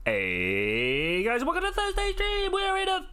Hey guys, welcome to Thursday stream. We're in a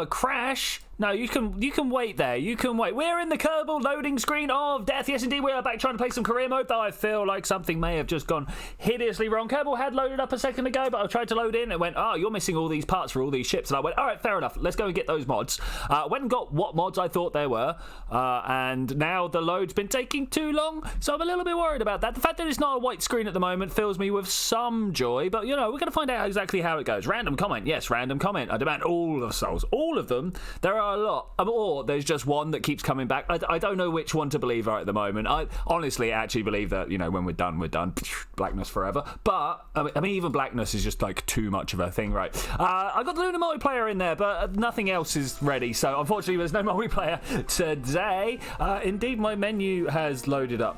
crash. No, you can wait there. You can wait. We're in the Kerbal loading screen of death. Yes, indeed, we are back trying to play some career mode, though I feel like something may have just gone hideously wrong. Kerbal had loaded up a second ago, but I tried to load in and it went, oh, you're missing all these parts for all these ships. And I went, all right, fair enough. Let's go and get those mods. Went and got what mods I thought there were. And now the load's been taking too long, so I'm a little bit worried about that. The fact that it's not a white screen at the moment fills me with some joy, but, you know, we're going to find out exactly how it goes. Random comment. Yes, random comment. I demand all of souls. All of them. There are a lot. Or there's just one that keeps coming back. I don't know which one to believe right at the moment. I honestly actually believe that, you know, when we're done, we're done. Blackness forever. But, I mean, even blackness is just, like, too much of a thing, right? I got the Lunar multiplayer in there, but nothing else is ready. So, unfortunately, there's no multiplayer today. Indeed, my menu has logged up.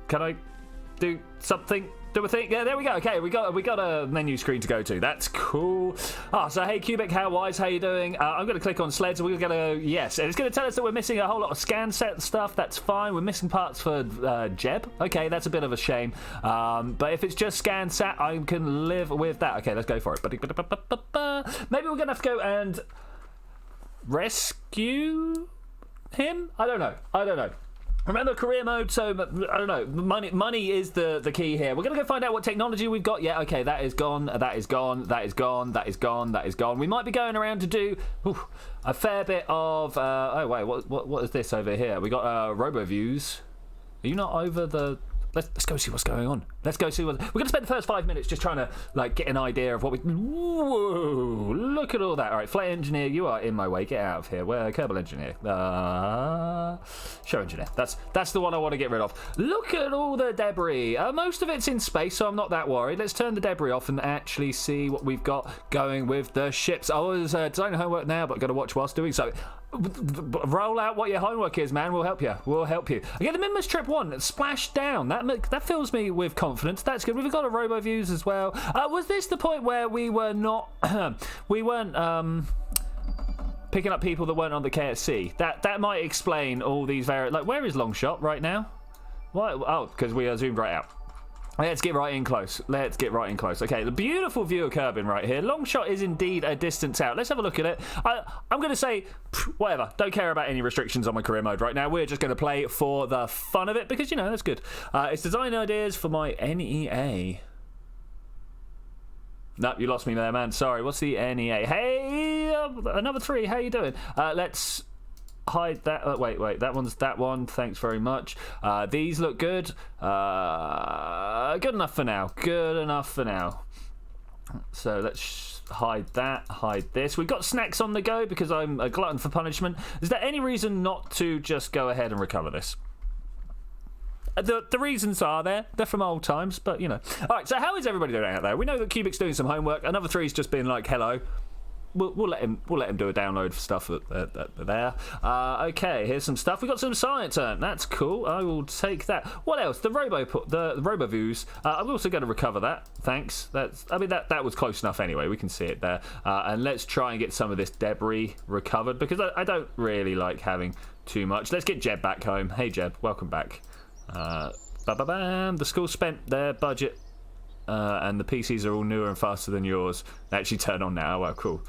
Can I do something? Do we think? Yeah, there we go. Okay, we got a menu screen to go to. That's cool. So hey, Cubic, how you doing? I'm going to click on sleds. We're going to yes, and it's going to tell us that we're missing a whole lot of scan set stuff. That's fine. We're missing parts for Jeb. Okay, that's a bit of a shame. But if it's just scan sat, I can live with that. Okay, let's go for it. Maybe we're going to have to go and rescue him. I don't know. Remember career mode, so I don't know. Money is the key here. We're gonna go find out what technology we've got. Yeah, okay, that is gone. That is gone. We might be going around to do a fair bit of. Oh wait, what is this over here? We got robo views. Are you not over the? Let's go see what's going on. Let's go see what... We're going to spend the first 5 minutes just trying to, like, get an idea of what we... Whoa! Look at all that. All right, Flight Engineer, you are in my way. Get out of here. Where? Kerbal Engineer. Show Engineer. That's the one I want to get rid of. Look at all the debris. Most of it's in space, so I'm not that worried. Let's turn the debris off and actually see what we've got going with the ships. I was designing homework now, but got to watch whilst doing so. Roll out what your homework is, man. We'll help you. Okay, the Minmus Trip 1 splashed down. That fills me with confidence. That's good. We've got a robo views as well. Was this the point where we were not we weren't picking up people that weren't on the KSP? That might explain all these like, where is Longshot right now? Why? Oh, because we are zoomed right out. Let's get right in close. Okay, the beautiful view of Kerbin right here. Longshot is indeed a distance out. Let's have a look at it. I'm going to say, whatever. Don't care about any restrictions on my career mode right now. We're just going to play for the fun of it because, you know, that's good. It's design ideas for my NEA. No, you lost me there, man. Sorry. What's the NEA? Hey, another 3. How you doing? Let's... hide that. Wait, that one's that one. Thanks very much. These look good. Good enough for now. So let's hide that, hide this. We've got snacks on the go because I'm a glutton for punishment. Is there any reason not to just go ahead and recover this? The reasons are there. They're from old times, but you know. All right, so how is everybody doing out there? We know that Cubic's doing some homework. Another 3's just been like, hello. We'll let him do a download for stuff there. Okay, here's some stuff. We got some science. That's cool. I will take that. What else? The robo views. I'm also going to recover that. Thanks. That was close enough anyway. We can see it there. And let's try and get some of this debris recovered because I don't really like having too much. Let's get Jeb back home. Hey Jeb, welcome back. The school spent their budget. And the PCs are all newer and faster than yours. They actually turn on now. Well, cool.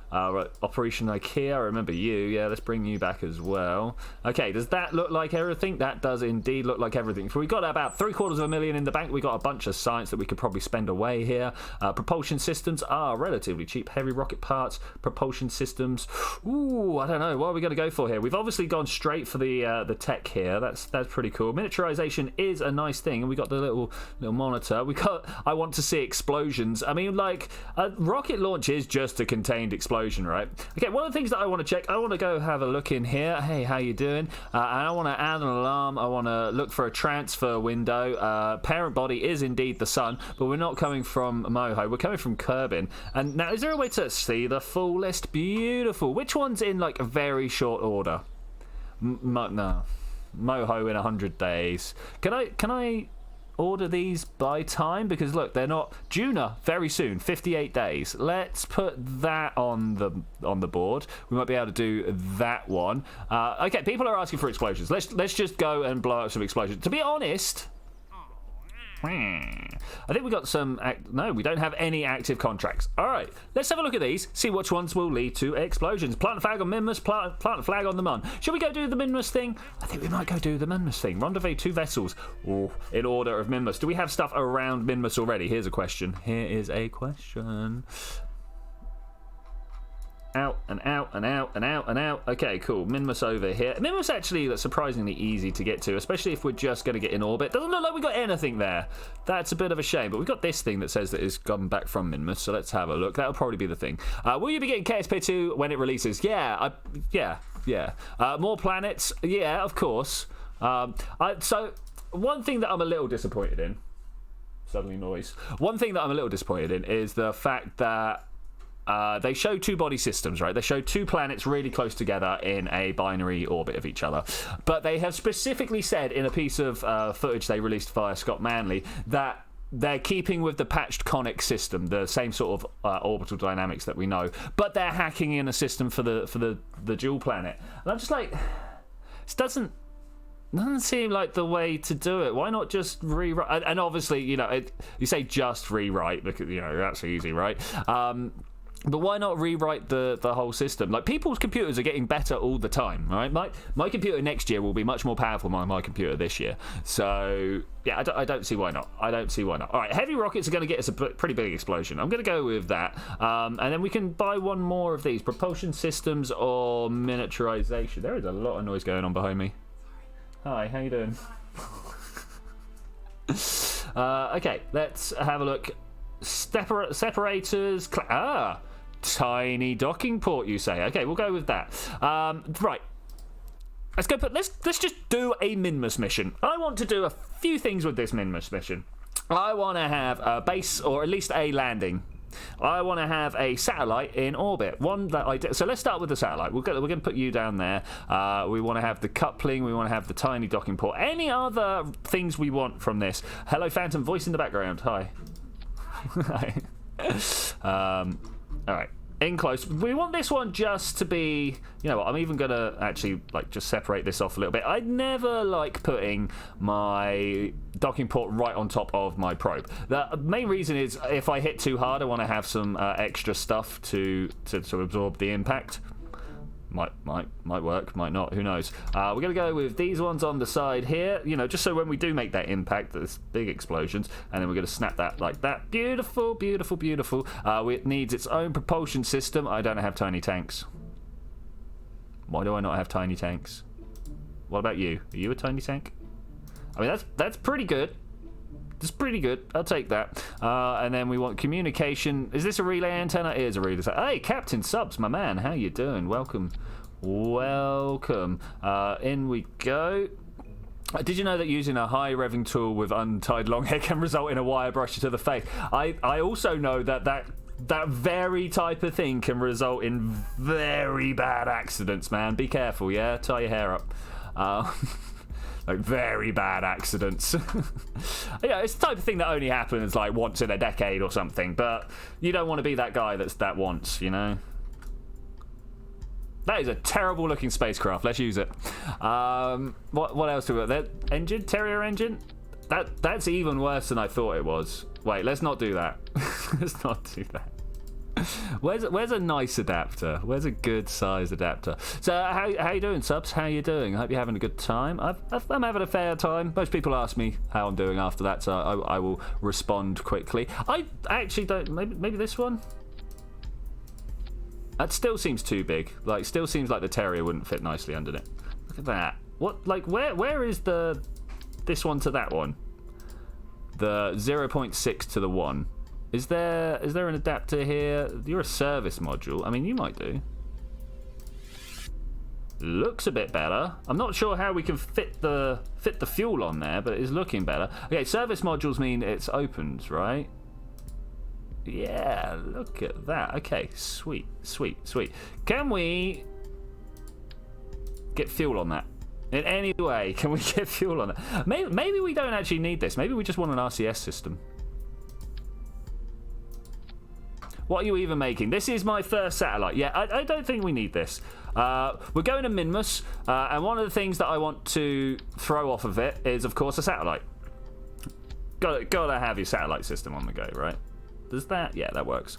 Right, Operation IKEA, I remember you. Yeah, let's bring you back as well. Okay, does that look like everything? That does indeed look like everything. So we got about $750,000 in the bank. We got a bunch of science that we could probably spend away here. Propulsion systems are relatively cheap. Heavy rocket parts, propulsion systems. Ooh, I don't know. What are we going to go for here? We've obviously gone straight for the tech here. That's pretty cool. Miniaturization is a nice thing, and we got the little monitor. We got. I want to see explosions. I mean, like a rocket launch is just a contained explosion, right? Okay, one of the things that I want to check, I want to go have a look in here. Hey, how you doing? And I want to add an alarm. I want to look for a transfer window. Parent body is indeed the sun, but we're not coming from Moho. We're coming from Kerbin. And now, is there a way to see the full list? Beautiful. Which one's in like a very short order? No. Moho in 100 days. Can I order these by time? Because look, they're not. Juna very soon, 58 days. Let's put that on the board. We might be able to do that one. Okay, people are asking for explosions. Let's just go and blow up some explosions. To be honest, I think we got some... No, we don't have any active contracts. All right, let's have a look at these, see which ones will lead to explosions. Plant a flag on Minmus, plant a flag on the Mun. Should we go do the Minmus thing? I think we might go do the Minmus thing. Rendezvous 2 vessels. Ooh, in order of Minmus. Do we have stuff around Minmus already? Here's a question. Here is a question. Out and out and out and out and out. Okay, cool. Minmus over here. Minmus actually that's surprisingly easy to get to, especially if we're just going to get in orbit. Doesn't look like we got anything there. That's a bit of a shame, but we've got this thing that says that it's gone back from Minmus, so let's have a look. That'll probably be the thing. Will you be getting KSP 2 when it releases? Yeah. More planets? Yeah, of course. So, one thing that I'm a little disappointed in, suddenly noise. One thing that I'm a little disappointed in is the fact that they show two body systems, right? They show two planets really close together in a binary orbit of each other. But they have specifically said in a piece of footage they released via Scott Manley that they're keeping with the patched conic system, the same sort of orbital dynamics that we know, but they're hacking in a system for the dual planet. And I'm just like, this doesn't seem like the way to do it. Why not just rewrite? And obviously, you say just rewrite because that's easy, right? But why not rewrite the whole system? Like, people's computers are getting better all the time, right? My computer next year will be much more powerful than my computer this year. So, yeah, I don't see why not. I don't see why not. All right, heavy rockets are going to get us a pretty big explosion. I'm going to go with that. And then we can buy one more of these. Propulsion systems or miniaturization. There is a lot of noise going on behind me. Hi, how you doing? Okay, let's have a look. Separators. Tiny docking port, you say? Okay, we'll go with that. Right. Let's just do a Minmus mission. I want to do a few things with this Minmus mission. I want to have a base, or at least a landing. I want to have a satellite in orbit. One that so let's start with the satellite. We're going to put you down there. We want to have the coupling. We want to have the tiny docking port. Any other things we want from this? Hello, Phantom. Voice in the background. Hi. Hi. All right. In close. We want this one just to be, you know what, I'm even going to actually just separate this off a little bit. I never like putting my docking port right on top of my probe. The main reason is if I hit too hard, I want to have some extra stuff to absorb the impact. Might work, might not, who knows. We're going to go with these ones on the side here, just so when we do make that impact, there's big explosions, and then we're going to snap that like that. Beautiful, beautiful, beautiful. It needs its own propulsion system. I don't have tiny tanks. Why do I not have tiny tanks? What about you? Are you a tiny tank? I mean, that's pretty good. It's pretty good. I'll take that. And then we want communication. Is this a relay antenna? It is a relay. Hey, Captain Subs, my man. How you doing? Welcome. Welcome. In we go. Did you know that using a high revving tool with untied long hair can result in a wire brush to the face? I also know that very type of thing can result in very bad accidents, man. Be careful, yeah? Tie your hair up. Like, very bad accidents. It's the type of thing that only happens, once in a decade or something, but you don't want to be that guy that once, That is a terrible-looking spacecraft. Let's use it. What else do we got there? Engine? Terrier engine? That's even worse than I thought it was. Wait, let's not do that. Let's not do that. Where's a nice adapter? Where's a good size adapter? So how you doing, Subs? How you doing? I hope you're having a good time. I'm having a fair time. Most people ask me how I'm doing after that, so I will respond quickly. I actually don't. Maybe this one. That still seems too big. Still seems like the Terrier wouldn't fit nicely under it. Look at that. What? Where is this one to that one? The 0.6 to the 1. Is there an adapter here? You're a service module. I mean, you might do. Looks a bit better. I'm not sure how we can fit the fuel on there, but it is looking better. Okay, service modules mean it's opened, right? Yeah, look at that. Okay, sweet, sweet, sweet. Can we get fuel on that? In any way, can we get fuel on that? Maybe we don't actually need this. Maybe we just want an RCS system. What are you even making? This is my first satellite. Yeah, I don't think we need this. We're going to Minmus, and one of the things that I want to throw off of it is, of course, a satellite. Gotta have your satellite system on the go, right? Does that? Yeah, that works.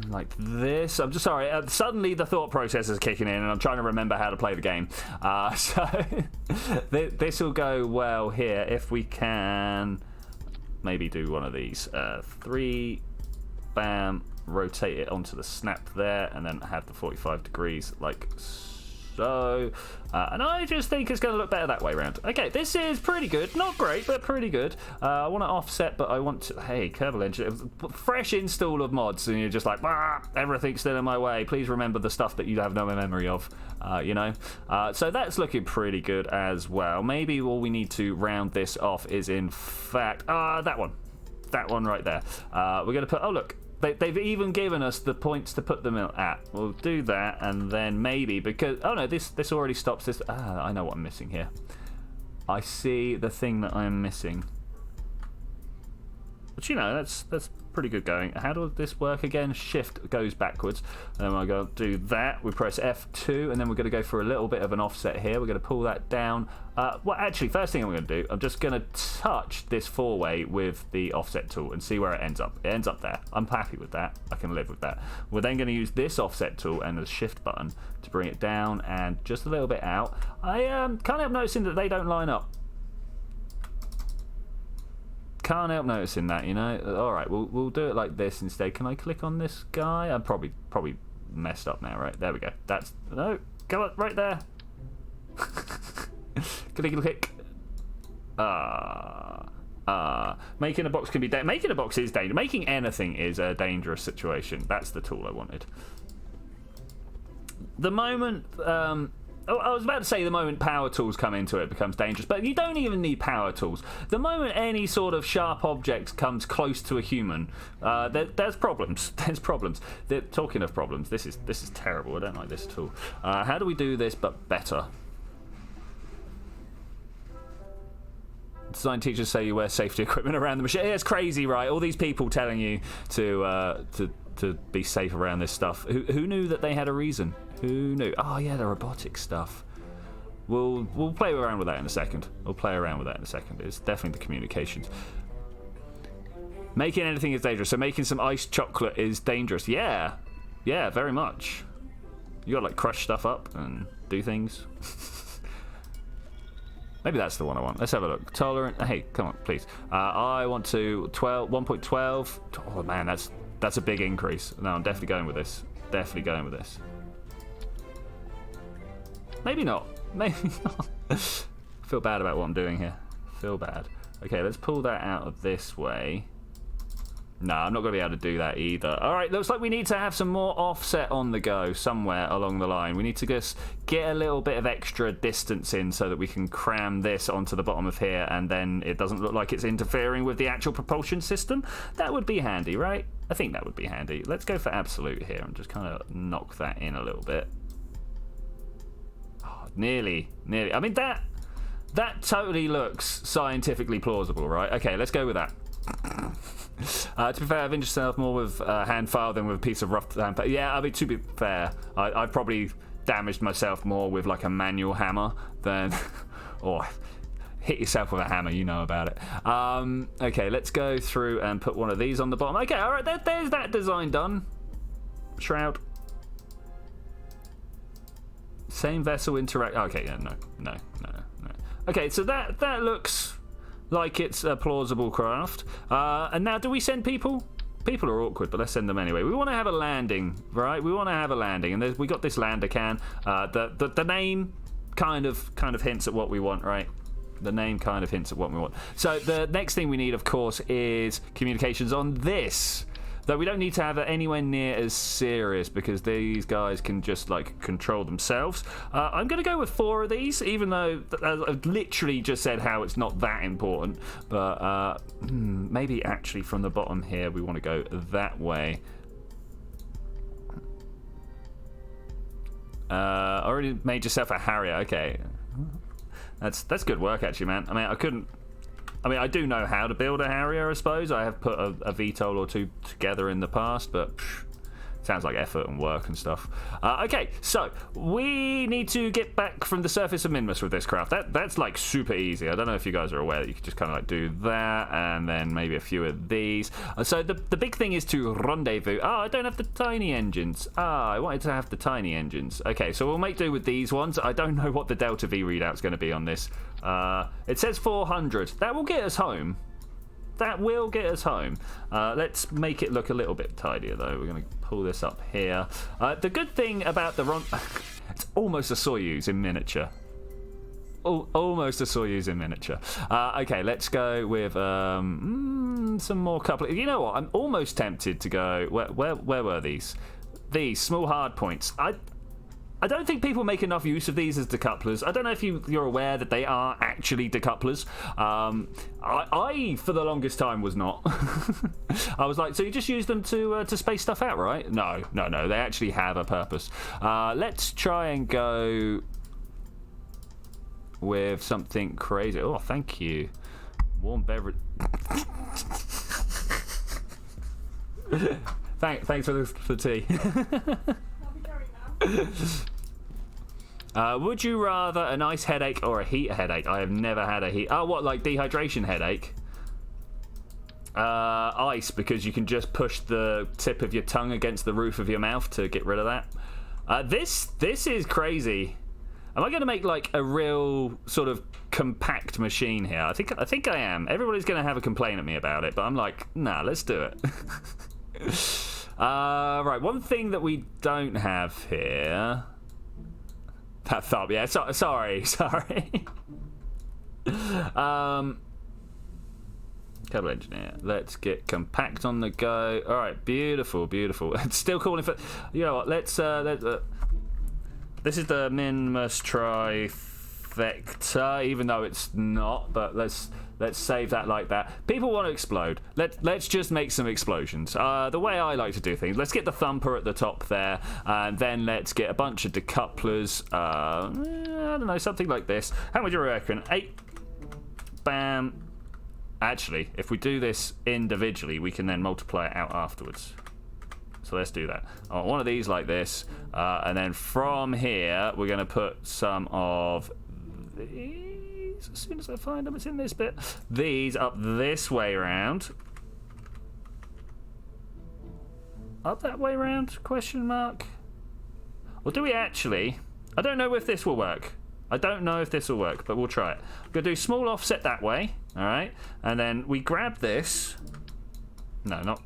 Like this. I'm just sorry. Suddenly the thought process is kicking in, and I'm trying to remember how to play the game. So this will go well here if we can maybe do one of these. 3, bam, rotate it onto the snap there, and then have the 45 degrees like so. And I just think it's going to look better that way around. Okay, this is pretty good. Not great, but pretty good. I want to offset, but I want to... Hey, Kerbal Engine. Fresh install of mods, and you're just like, everything's still in my way. Please remember the stuff that you have no memory of, you know? So that's looking pretty good as well. Maybe all we need to round this off is, in fact... that one. That one right there. We're going to put... Oh, look. They've even given us the points to put them at. We'll do that, and then maybe because... Oh, no, this already stops this. I know what I'm missing here. I see the thing that I'm missing. But, you know, that's pretty good going. How does this work again? Shift goes backwards. And then we're going to do that. We press F2, and then we're going to go for a little bit of an offset here. We're going to pull that down. Well, actually, first thing I'm going to do, I'm just going to touch this 4-way with the offset tool and see where it ends up. It ends up there. I'm happy with that. I can live with that. We're then going to use this offset tool and the shift button to bring it down and just a little bit out. I can't help noticing that they don't line up. Can't help noticing that, you know. All right, we'll do it like this instead. Can I click on this guy? I'm probably messed up now, right? There we go. That's no, go up right there. Click. Making a box can be making a box is dangerous. Making anything is a dangerous situation. That's the tool I wanted. The moment I was about to say the moment power tools come into it becomes dangerous, but you don't even need power tools. The moment any sort of sharp object comes close to a human, there's problems. There's problems. Talking of problems, this is terrible. I don't like this at all. How do we do this but better? Design teachers say you wear safety equipment around the machine. It's crazy, right? All these people telling you to be safe around this stuff. Who knew that they had a reason? Who knew? Oh yeah, the robotic stuff. We'll play around with that in a second. It's definitely the communications. Making anything is dangerous. So making some iced chocolate is dangerous. Yeah, very much. You gotta like crush stuff up and do things. Maybe that's the one I want. Let's have a look. Tolerant. Hey, come on, please. I want to 1.12. Oh man, that's a big increase. No, I'm definitely going with this. Maybe not. Feel bad about what I'm doing here. Feel bad. Okay, let's pull that out of this way. No, I'm not going to be able to do that either. All right, looks like we need to have some more offset on the go somewhere along the line. We need to just get a little bit of extra distance in so that we can cram this onto the bottom of here, and then it doesn't look like it's interfering with the actual propulsion system. That would be handy, right? I think that would be handy. Let's go for absolute here and just kind of knock that in a little bit. Oh, nearly. I mean, that totally looks scientifically plausible, right? Okay, let's go with that. To be fair, I've injured myself more with hand file than with a piece of rough hand. Yeah, I mean, to be fair, I've probably damaged myself more with like a manual hammer than... or hit yourself with a hammer, you know about it. Okay, let's go through and put one of these on the bottom. Okay, all right, there's that design done. Shroud. Same vessel interact... Okay, yeah, no. Okay, so that looks... like it's a plausible craft. And now, do we send people? People are awkward, but let's send them anyway. We want to have a landing, right? And we got this lander can. The name kind of hints at what we want, right? The name kind of hints at what we want. So the next thing we need, of course, is communications on this. Though we don't need to have it anywhere near as serious because these guys can just like control themselves. I'm going to go with 4 of these, even though I've literally just said how it's not that important. But maybe actually from the bottom here we want to go that way. Already made yourself a Harrier. Okay, that's good work actually, man. I mean, I do know how to build a Harrier, I suppose. I have put a VTOL or 2 together in the past, but Sounds like effort and work and stuff. Okay, so we need to get back from the surface of Minmus with this craft. That's like super easy. I don't know if you guys are aware that you can just kind of like do that and then maybe a few of these. So the big thing is to rendezvous. Oh, I don't have the tiny engines. I wanted to have the tiny engines. Okay, so we'll make do with these ones. I don't know what the Delta V readout's going to be on this. It says 400. That will get us home. That will get us home. Let's make it look a little bit tidier, though. We're going to pull this up here. The good thing about the it's almost a Soyuz in miniature. Almost a Soyuz in miniature. Okay, let's go with some more coupling. You know what? I'm almost tempted to go. Where were these? These small hard points. I don't think people make enough use of these as decouplers. I don't know if you're aware that they are actually decouplers. I for the longest time, was not. I was like, so you just use them to space stuff out, right? No. They actually have a purpose. Let's try and go with something crazy. Oh, thank you. Warm beverage. Thanks for the tea. Would you rather an ice headache or a heat headache? I have never had a heat. Oh, what, like dehydration headache? Ice, because you can just push the tip of your tongue against the roof of your mouth to get rid of that. This is crazy. Am I going to make like a real sort of compact machine here? I think I am. Everybody's going to have a complaint at me about it, but I'm like, nah, let's do it. Right, one thing that we don't have here. That thumb, yeah. Sorry. Cable engineer. Let's get compact on the go. All right, beautiful. It's still calling for. You know what? Let's. This is the Minmus trifecta, even though it's not. But let's save that like that. People want to explode. Let's just make some explosions. The way I like to do things. Let's get the thumper at the top there, and then let's get a bunch of decouplers. I don't know, something like this. How much do you reckon? 8. Bam. Actually, if we do this individually, we can then multiply it out afterwards. So let's do that. I want one of these like this, and then from here we're going to put some of these. As soon as I find them, it's in this bit. These up this way around. Up that way round? Question mark. Or do we actually? I don't know if this will work. But we'll try it. I'm going to do small offset that way. All right. And then we grab this. No, not.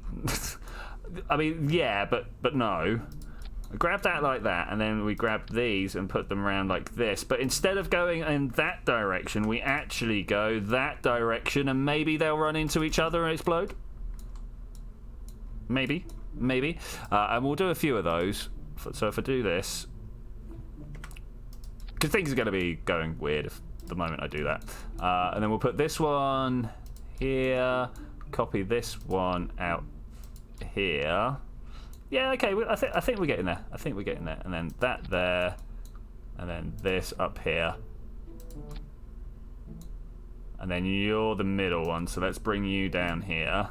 I mean, yeah, but no. Grab that like that, and then we grab these and put them around like this. But instead of going in that direction, we actually go that direction, and maybe they'll run into each other and explode. Maybe. And we'll do a few of those. So if I do this, because things are going to be going weird if the moment I do that. And then we'll put this one here, copy this one out here. Yeah, okay, I think we're getting there. And then that there, and then this up here. And then you're the middle one, so let's bring you down here.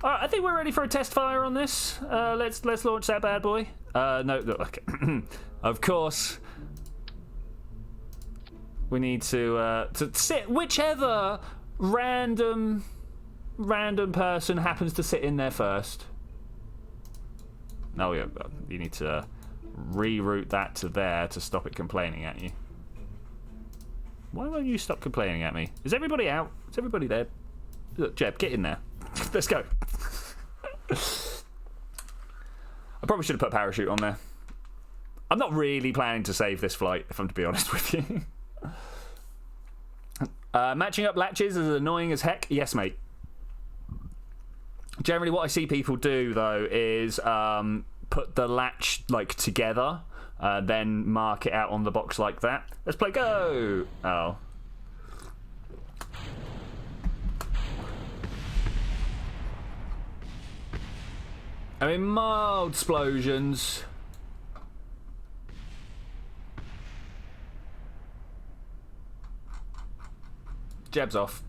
Alright, I think we're ready for a test fire on this. Let's launch that bad boy. No, okay. Of course. We need to sit whichever random person happens to sit in there first. No, you need to reroute that to there to stop it complaining at you. Why won't you stop complaining at me? Is everybody out? Is everybody there? Look, Jeb, get in there. Let's go. I probably should have put a parachute on there. I'm not really planning to save this flight, if I'm to be honest with you. Matching up latches is annoying as heck. Yes, mate. Generally, what I see people do, though, is put the latch, like, together, then mark it out on the box like that. Let's play go! Oh. I mean, mild explosions. Jeb's off.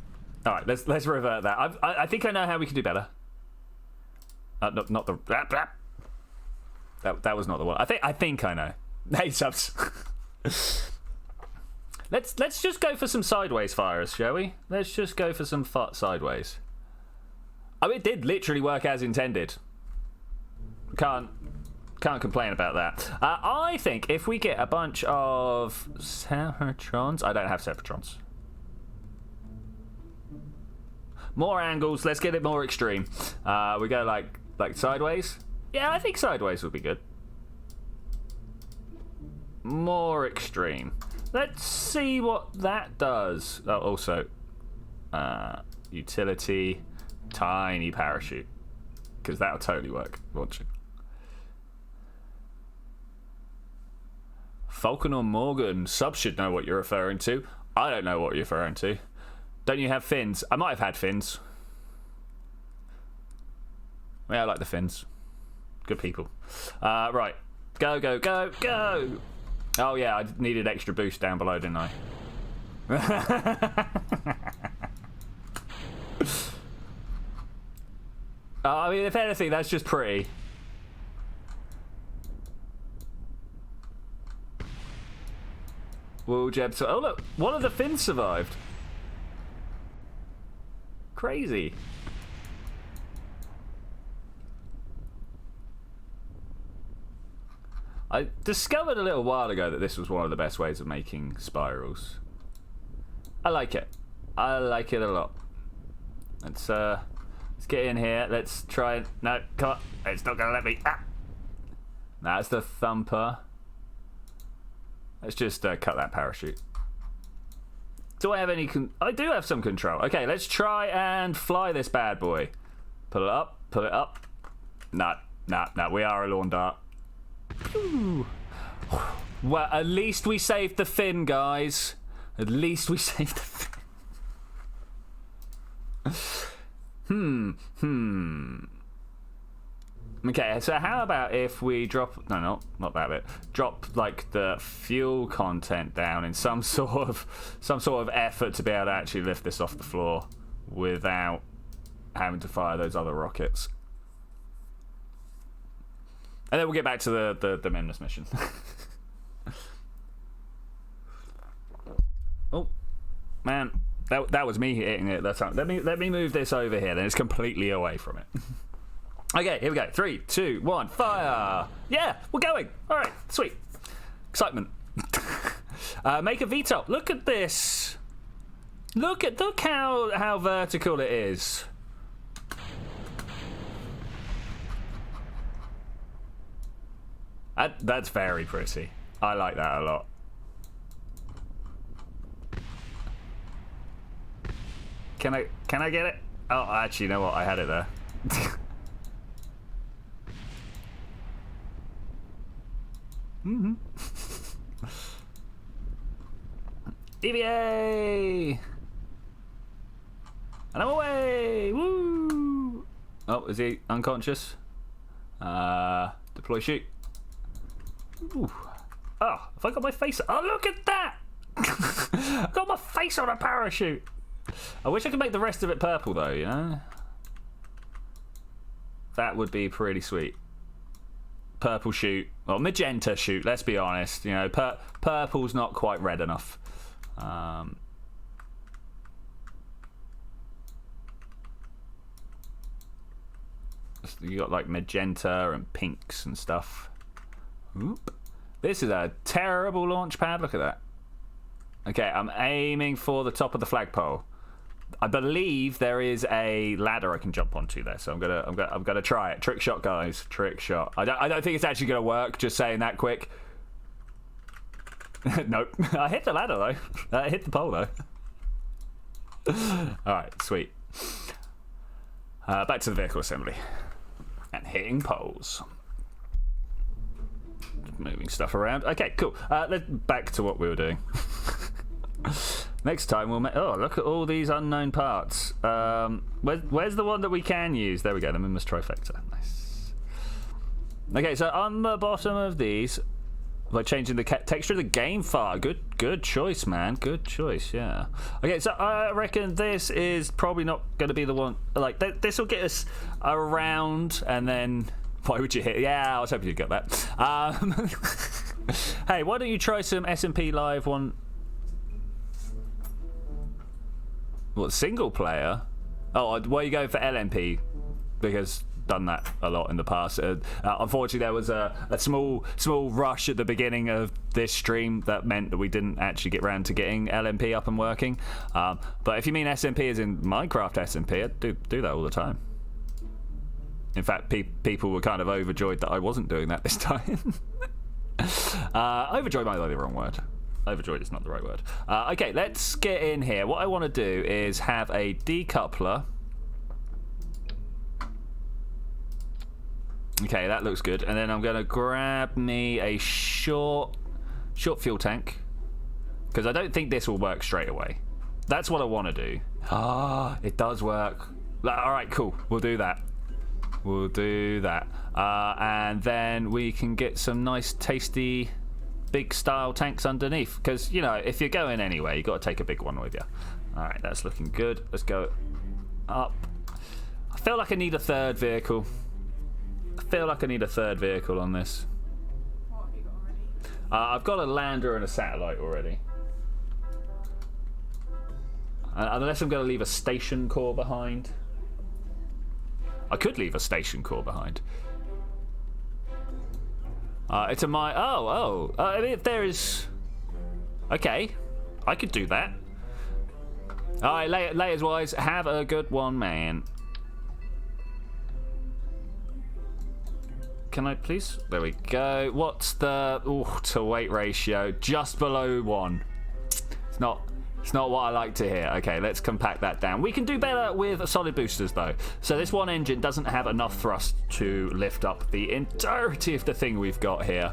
All right, let's revert that. I think I know how we can do better. Not the. That was not the one. I think I know. Hey, subs. Let's just go for some sideways fires, shall we? Let's just go for some sideways. I mean, it did literally work as intended. Can't complain about that. I think if we get a bunch of Separatrons... I don't have Separatrons. More angles. Let's get it more extreme. We go like sideways. Yeah, I think sideways would be good. More extreme. Let's see what that does. Oh, also, utility, tiny parachute, because that'll totally work. Watching. Falcon or Morgan, subs should know what you're referring to. I don't know what you're referring to. Don't you have fins? I might have had fins. Yeah, I like the fins. Good people. Right. Go, go, go, go! Oh, yeah, I needed extra boost down below, didn't I? I mean, if anything, that's just pretty. Wool Jeb. Oh, look, one of the fins survived. Crazy. I discovered a little while ago that this was one of the best ways of making spirals. I like it. I like it a lot. Let's get in here. Let's try and... No, come on. It's not going to let me... Ah! That's the thumper. Let's just cut that parachute. Do I have any... I do have some control. Okay, let's try and fly this bad boy. Pull it up. Pull it up. No. We are a lawn dart. Ooh. Well, at least we saved the fin, guys. At least we saved the fin. Okay, so how about if we drop... No, not that bit. Drop, like, the fuel content down in some sort of effort to be able to actually lift this off the floor without having to fire those other rockets. And then we'll get back to the Memnus mission. Oh, man. That was me hitting it that time. Let me move this over here, then it's completely away from it. Okay, here we go. 3, 2, 1, fire! Yeah, we're going! Alright, sweet. Excitement. Make a VTOL. Look at this. Look how vertical it is. That's very pretty. I like that a lot. Can I get it? Oh, actually, you know what? I had it there. EVA! And I'm away! Woo! Oh, is he unconscious? Deploy shoot. Ooh. Oh, have I got my face? Oh, look at that! I've got my face on a parachute. I wish I could make the rest of it purple, though, you know? That would be pretty sweet. Purple shoot. Well, magenta shoot, let's be honest. You know, purple's not quite red enough. You got, like, magenta and pinks and stuff. Oop. This is a terrible launch pad. Look at that. Okay, I'm aiming for the top of the flagpole. I believe there is a ladder I can jump onto there, so I'm gonna try it. Trick shot, guys. Trick shot. I don't think it's actually gonna work. Just saying that quick. Nope. I hit the ladder though. I hit the pole though. All right, sweet. Back to the vehicle assembly and hitting poles. Moving stuff around. Okay, cool. Let's back to what we were doing. Next time we'll make... Oh, look at all these unknown parts. Where's the one that we can use? There we go, the Mimus trifecta. Nice. Okay, so on the bottom of these, by changing the texture of the game file. Good choice, man. Good choice, yeah. Okay, so I reckon this is probably not going to be the one... Like, this will get us around, and then Why would you hit? Yeah, I was hoping you'd get that. Hey, why don't you try some SMP Live one? What, single player? Oh, why are you going for LMP? Because done that a lot in the past. Unfortunately, there was a small rush at the beginning of this stream that meant that we didn't actually get round to getting LMP up and working. But if you mean SMP as in Minecraft SMP, I do that all the time. In fact, people were kind of overjoyed that I wasn't doing that this time. Overjoyed might be the wrong word. Overjoyed is not the right word. Okay, let's get in here. What I want to do is have a decoupler. Okay, that looks good. And then I'm going to grab me a short fuel tank. Because I don't think this will work straight away. That's what I want to do. It does work. All right, cool. We'll do that. We'll do that. And then we can get some nice, tasty, big style tanks underneath. Because, you know, if you're going anywhere, you've got to take a big one with you. All right, that's looking good. Let's go up. I feel like I need a third vehicle. I feel like I need a third vehicle on this. What have you got already? I've got a lander and a satellite already. Unless I'm going to leave a station core behind. I could leave a station core behind. It's a my... Oh. If there is... Okay. I could do that. Alright, layers wise, have a good one, man. Can I please? There we go. What's the to weight ratio? Just below 1. It's not what I like to hear. Okay, let's compact that down. We can do better with solid boosters though. So this one engine doesn't have enough thrust to lift up the entirety of the thing we've got here.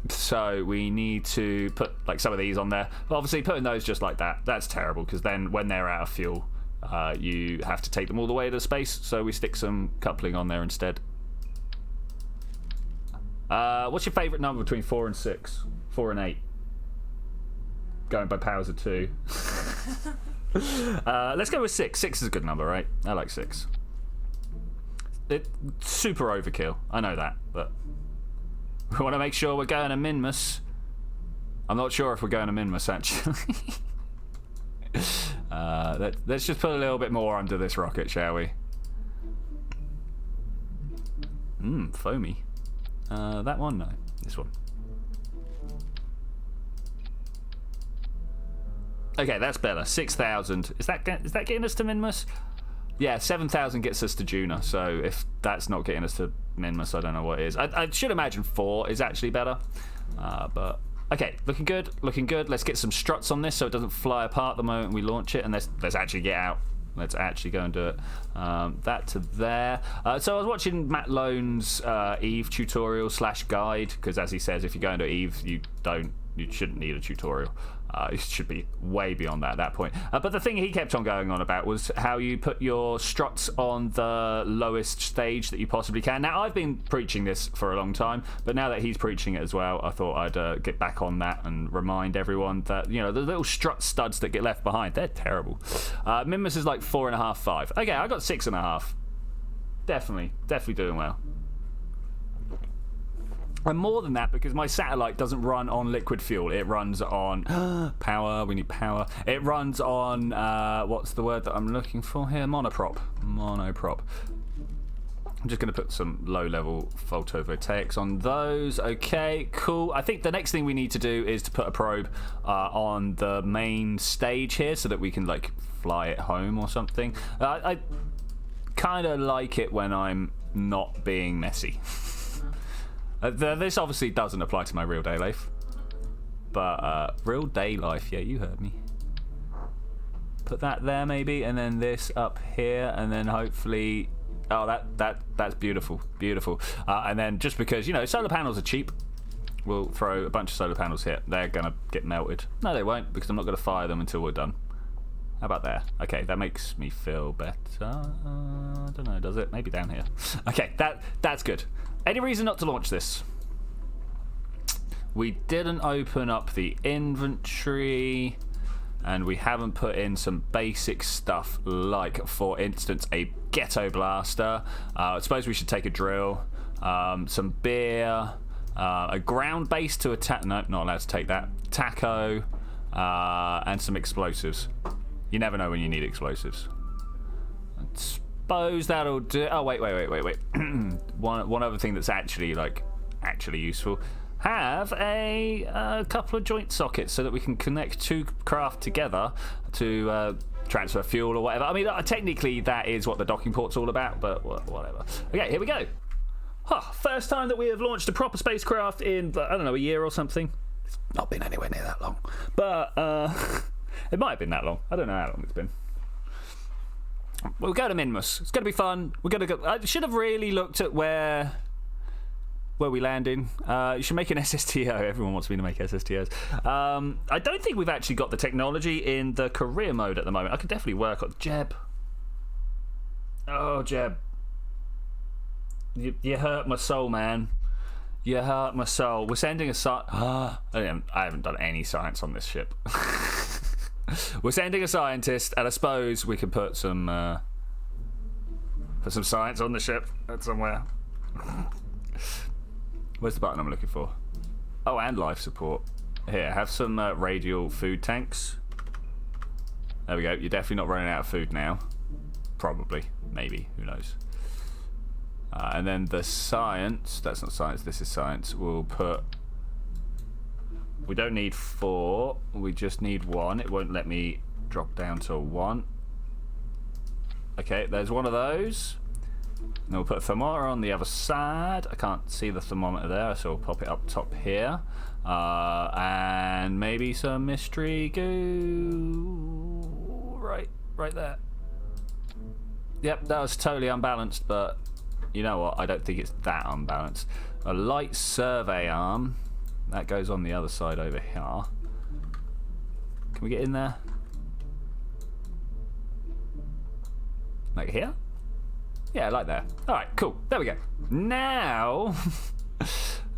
So we need to put like some of these on there. But obviously putting those just like that, that's terrible because then when they're out of fuel, you have to take them all the way to space. So we stick some coupling on there instead. What's your favourite number between 4 and 6? 4 and 8? Going by powers of 2. Let's go with 6. 6 is a good number, right? I like 6. It's super overkill. I know that, but we want to make sure we're going to Minmus. I'm not sure if we're going to Minmus, actually. Let's just put a little bit more under this rocket, shall we? Foamy. That one? No. This one. Okay, that's better. 6,000. Is that getting us to Minmus? Yeah, 7,000 gets us to Juna. So if that's not getting us to Minmus, I don't know what is. I should imagine 4 is actually better. But okay, looking good. Looking good. Let's get some struts on this so it doesn't fly apart the moment we launch it. And let's actually get out. Let's actually go and do it. That to there. So I was watching Matt Lone's Eve tutorial / guide because, as he says, if you're going to Eve, you shouldn't need a tutorial. It should be way beyond that at that point. But the thing he kept on going on about was how you put your struts on the lowest stage that you possibly can. Now, I've been preaching this for a long time, but now that he's preaching it as well, I thought I'd get back on that and remind everyone that, you know, the little strut studs that get left behind, they're terrible. Minmus is like 4.5, 5. Okay, I got 6.5. Definitely doing well. And more than that, because my satellite doesn't run on liquid fuel. It runs on power. We need power. It runs on, what's the word that I'm looking for here? Monoprop. I'm just going to put some low-level photovoltaics on those. Okay, cool. I think the next thing we need to do is to put a probe on the main stage here so that we can, like, fly it home or something. I kind of like it when I'm not being messy. This obviously doesn't apply to my real day life. But real day life, yeah, you heard me. Put that there maybe, and then this up here, and then hopefully... Oh, that's beautiful. And then just because, you know, solar panels are cheap, we'll throw a bunch of solar panels here. They're going to get melted. No, they won't, because I'm not going to fire them until we're done. How about there? Okay, that makes me feel better. I don't know, does it? Maybe down here. Okay, that's good. Any reason not to launch this? We didn't open up the inventory. and we haven't put in some basic stuff like, for instance, a ghetto blaster. I suppose we should take a drill, some beer, a ground base to attack. No, not allowed to take that. Taco, and some explosives. You never know when you need explosives. I suppose that'll do. Oh, wait. One other thing that's actually useful. Have a couple of joint sockets so that we can connect two craft together to transfer fuel or whatever. I mean, technically that is what the docking port's all about, but whatever. Okay, here we go. First time that we have launched a proper spacecraft in, I don't know, a year or something. It's not been anywhere near that long, but it might have been that long. I don't know how long it's been. We'll go to Minmus. It's going to be fun. We're going to go. I should have really looked at where we landing. You should make an SSTO. Everyone wants me to make SSTOs. I don't think we've actually got the technology in the career mode at the moment. I could definitely work on Jeb. Oh, Jeb. You hurt my soul, man. You hurt my soul. We're sending a I haven't done any science on this ship. We're sending a scientist, and I suppose we can put some science on the ship somewhere. Where's the button I'm looking for? Oh, and life support. Here, have some radial food tanks. There we go. You're definitely not running out of food now. Probably. Maybe. Who knows? And then the science. That's not science. This is science. We'll put... We don't need 4. We just need 1. It won't let me drop down to 1. Okay, there's one of those. And we'll put a thermometer on the other side. I can't see the thermometer there, so we'll pop it up top here. And maybe some mystery goo right there. Yep, that was totally unbalanced, but you know what? I don't think it's that unbalanced. A light survey arm. That goes on the other side over here. Can we get in there? Like here? Yeah, like there. Alright, cool. There we go. Now,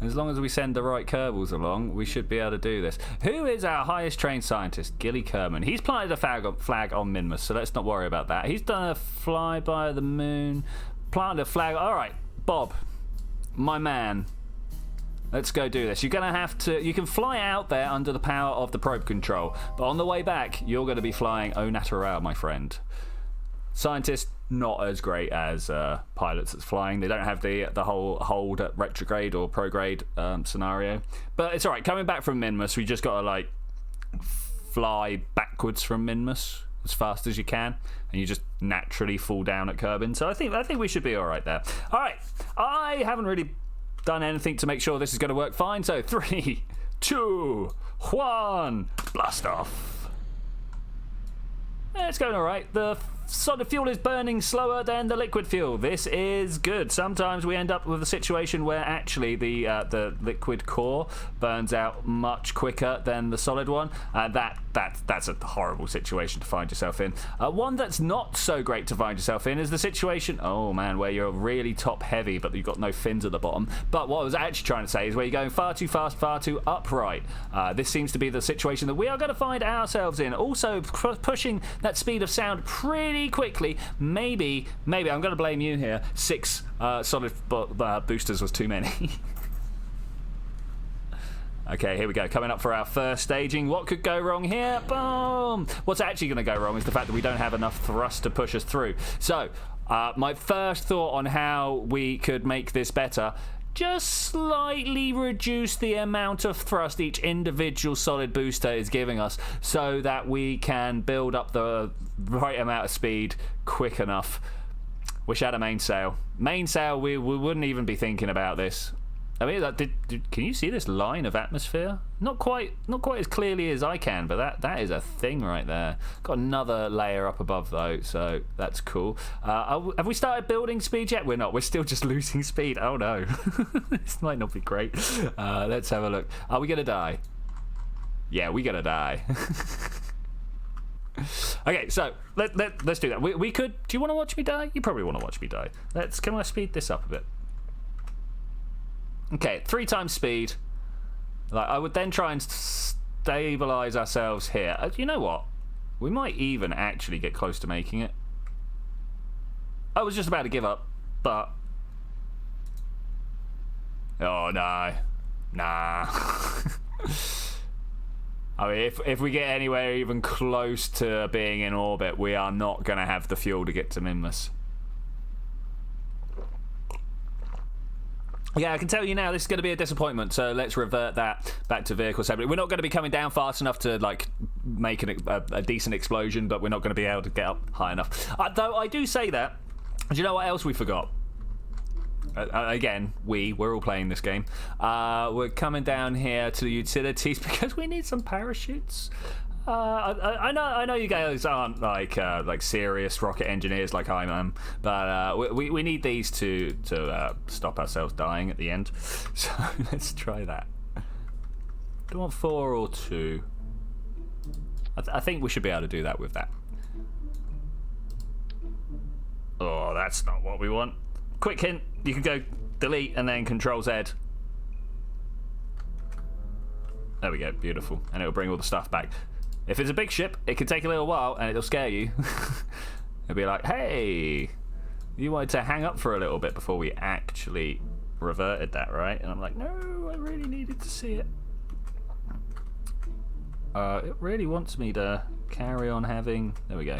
as long as we send the right Kerbals along, we should be able to do this. Who is our highest trained scientist? Gilly Kerman. He's planted a flag on Minmus, so let's not worry about that. He's done a flyby of the moon. Planted a flag. Alright, Bob. My man. Let's go do this. You're going to have to... You can fly out there under the power of the probe control, but on the way back, you're going to be flying au naturel, my friend. Scientists, not as great as pilots that's flying. They don't have the whole hold at retrograde or prograde scenario. But it's alright. Coming back from Minmus, we just got to, like, fly backwards from Minmus as fast as you can, and you just naturally fall down at Kerbin. So I think we should be alright there. Alright. I haven't really done anything to make sure this is going to work fine. So 3, 2, 1, blast off. It's going alright. The solid fuel is burning slower than the liquid fuel. This is good. Sometimes we end up with a situation where actually the liquid core burns out much quicker than the solid one. That's a horrible situation to find yourself in. One that's not so great to find yourself in is the situation, oh man, where you're really top heavy but you've got no fins at the bottom. But what I was actually trying to say is where you're going far too fast, far too upright. This seems to be the situation that we are going to find ourselves in. Also pushing that speed of sound pretty quickly. Maybe I'm going to blame you here. 6 solid boosters was too many. Okay, here we go. Coming up for our first staging. What could go wrong here? Boom! What's actually going to go wrong is the fact that we don't have enough thrust to push us through. So, my first thought on how we could make this better, just slightly reduce the amount of thrust each individual solid booster is giving us so that we can build up the right amount of speed quick enough. Wish I had a mainsail. Mainsail, we wouldn't even be thinking about this. I mean, can you see this line of atmosphere? Not quite as clearly as I can, but that is a thing right there. Got another layer up above though, so that's cool. Have we started building speed yet? We're not. We're still just losing speed. Oh no, this might not be great. Let's have a look. Are we gonna die? Yeah, we gonna die. Okay, so let's do that. We could. Do you want to watch me die? You probably want to watch me die. Can I speed this up a bit? Okay, 3 times speed. Like, I would then try and stabilize ourselves here. You know what? We might even actually get close to making it. I was just about to give up, but... Oh, no. Nah. I mean, if we get anywhere even close to being in orbit, we are not going to have the fuel to get to Minmus. Yeah, I can tell you now, this is going to be a disappointment, so let's revert that back to vehicle assembly. We're not going to be coming down fast enough to, like, make a decent explosion, but we're not going to be able to get up high enough. Though I do say that, do you know what else we forgot? Again, we're all playing this game. We're coming down here to the utilities because we need some parachutes. I know you guys aren't like serious rocket engineers like I am, but we need these to stop ourselves dying at the end. So let's try that. Do you want 4 or 2? I think we should be able to do that with that. Oh, that's not what we want. Quick hint: you can go delete and then Control Z. There we go, beautiful, and it'll bring all the stuff back. If it's a big ship, it can take a little while and it'll scare you. It'll be like, hey, you wanted to hang up for a little bit before we actually reverted that, right? And I'm like, no, I really needed to see it. It really wants me to carry on having... There we go.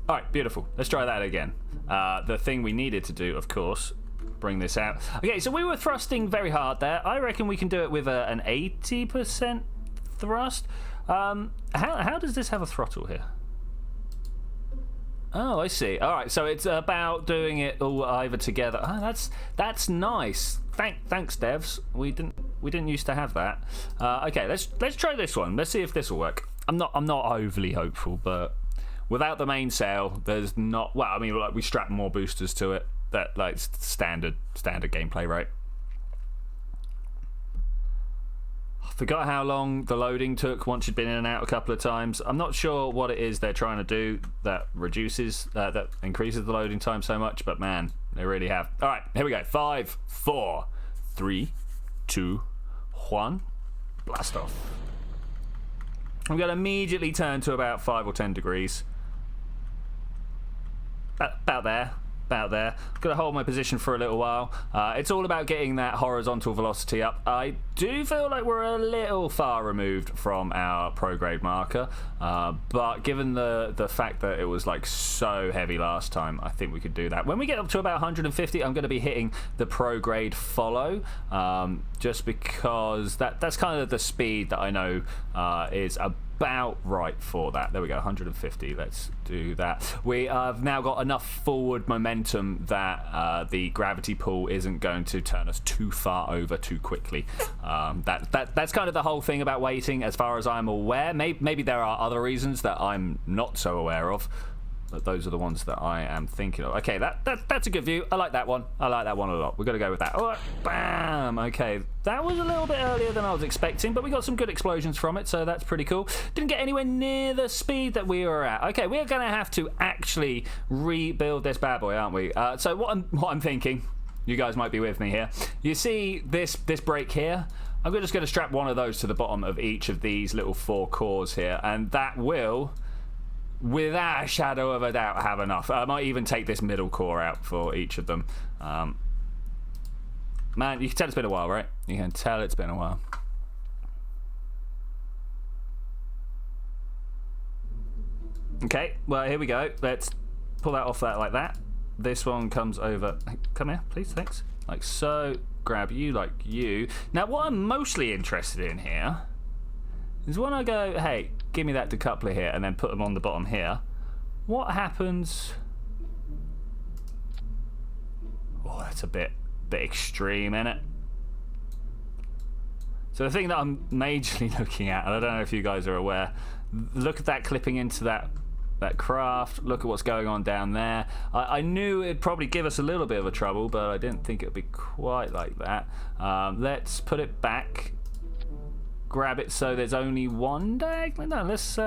All right, beautiful. Let's try that again. The thing we needed to do, of course, bring this out. Okay, so we were thrusting very hard there. I reckon we can do it with an 80% thrust. How does this have a throttle here? Oh, I see. All right, so it's about doing it all either together. Oh, that's nice. Thanks, devs. We didn't used to have that. Okay, let's try this one. Let's see if this will work. I'm not overly hopeful, but without the mainsail, there's not. Well, I mean, like we strap more boosters to it. That like standard gameplay, right? Forgot how long the loading took once you'd been in and out a couple of times. I'm not sure what it is they're trying to do that increases the loading time so much, but man, they really have. All right, here we go. 5, 4, 3, 2, 1. Blast off. I'm going to immediately turn to about 5 or 10 degrees. About there. About there. Gonna hold my position for a little while. It's all about getting that horizontal velocity up. I do feel like we're a little far removed from our prograde marker, but given the fact that it was like so heavy last time, I think we could do that. When we get up to about 150, I'm going to be hitting the prograde follow, just because that's kind of the speed that I know is about right for that. There we go, 150. Let's do that. We have now got enough forward momentum that the gravity pull isn't going to turn us too far over too quickly. That's kind of the whole thing about waiting, as far as I'm aware. Maybe there are other reasons that I'm not so aware of, but those are the ones that I am thinking of. Okay, that's a good view. I like that one. I like that one a lot. We've got to go with that. All right, bam. Okay, that was a little bit earlier than I was expecting, but we got some good explosions from it, so that's pretty cool. Didn't get anywhere near the speed that we were at. Okay, we're going to have to actually rebuild this bad boy, aren't we? So what I'm thinking, you guys might be with me here. You see this brake here? I'm just going to strap one of those to the bottom of each of these little 4 cores here, and that will, without a shadow of a doubt, have enough. I might even take this middle core out for each of them. Man, you can tell it's been a while, right? You can tell it's been a while. Okay, well, here we go. Let's pull that off like that. This one comes over. Come here, please, thanks. Like so. Grab you like you. Now, what I'm mostly interested in here is when I go, hey, give me that decoupler here, and then put them on the bottom here. What happens? Oh, that's a bit extreme, isn't it? So the thing that I'm majorly looking at, and I don't know if you guys are aware, look at that clipping into that craft. Look at what's going on down there. I knew it'd probably give us a little bit of a trouble, but I didn't think it would be quite like that. Let's put it back. Grab it so there's only one diagonal. No, let's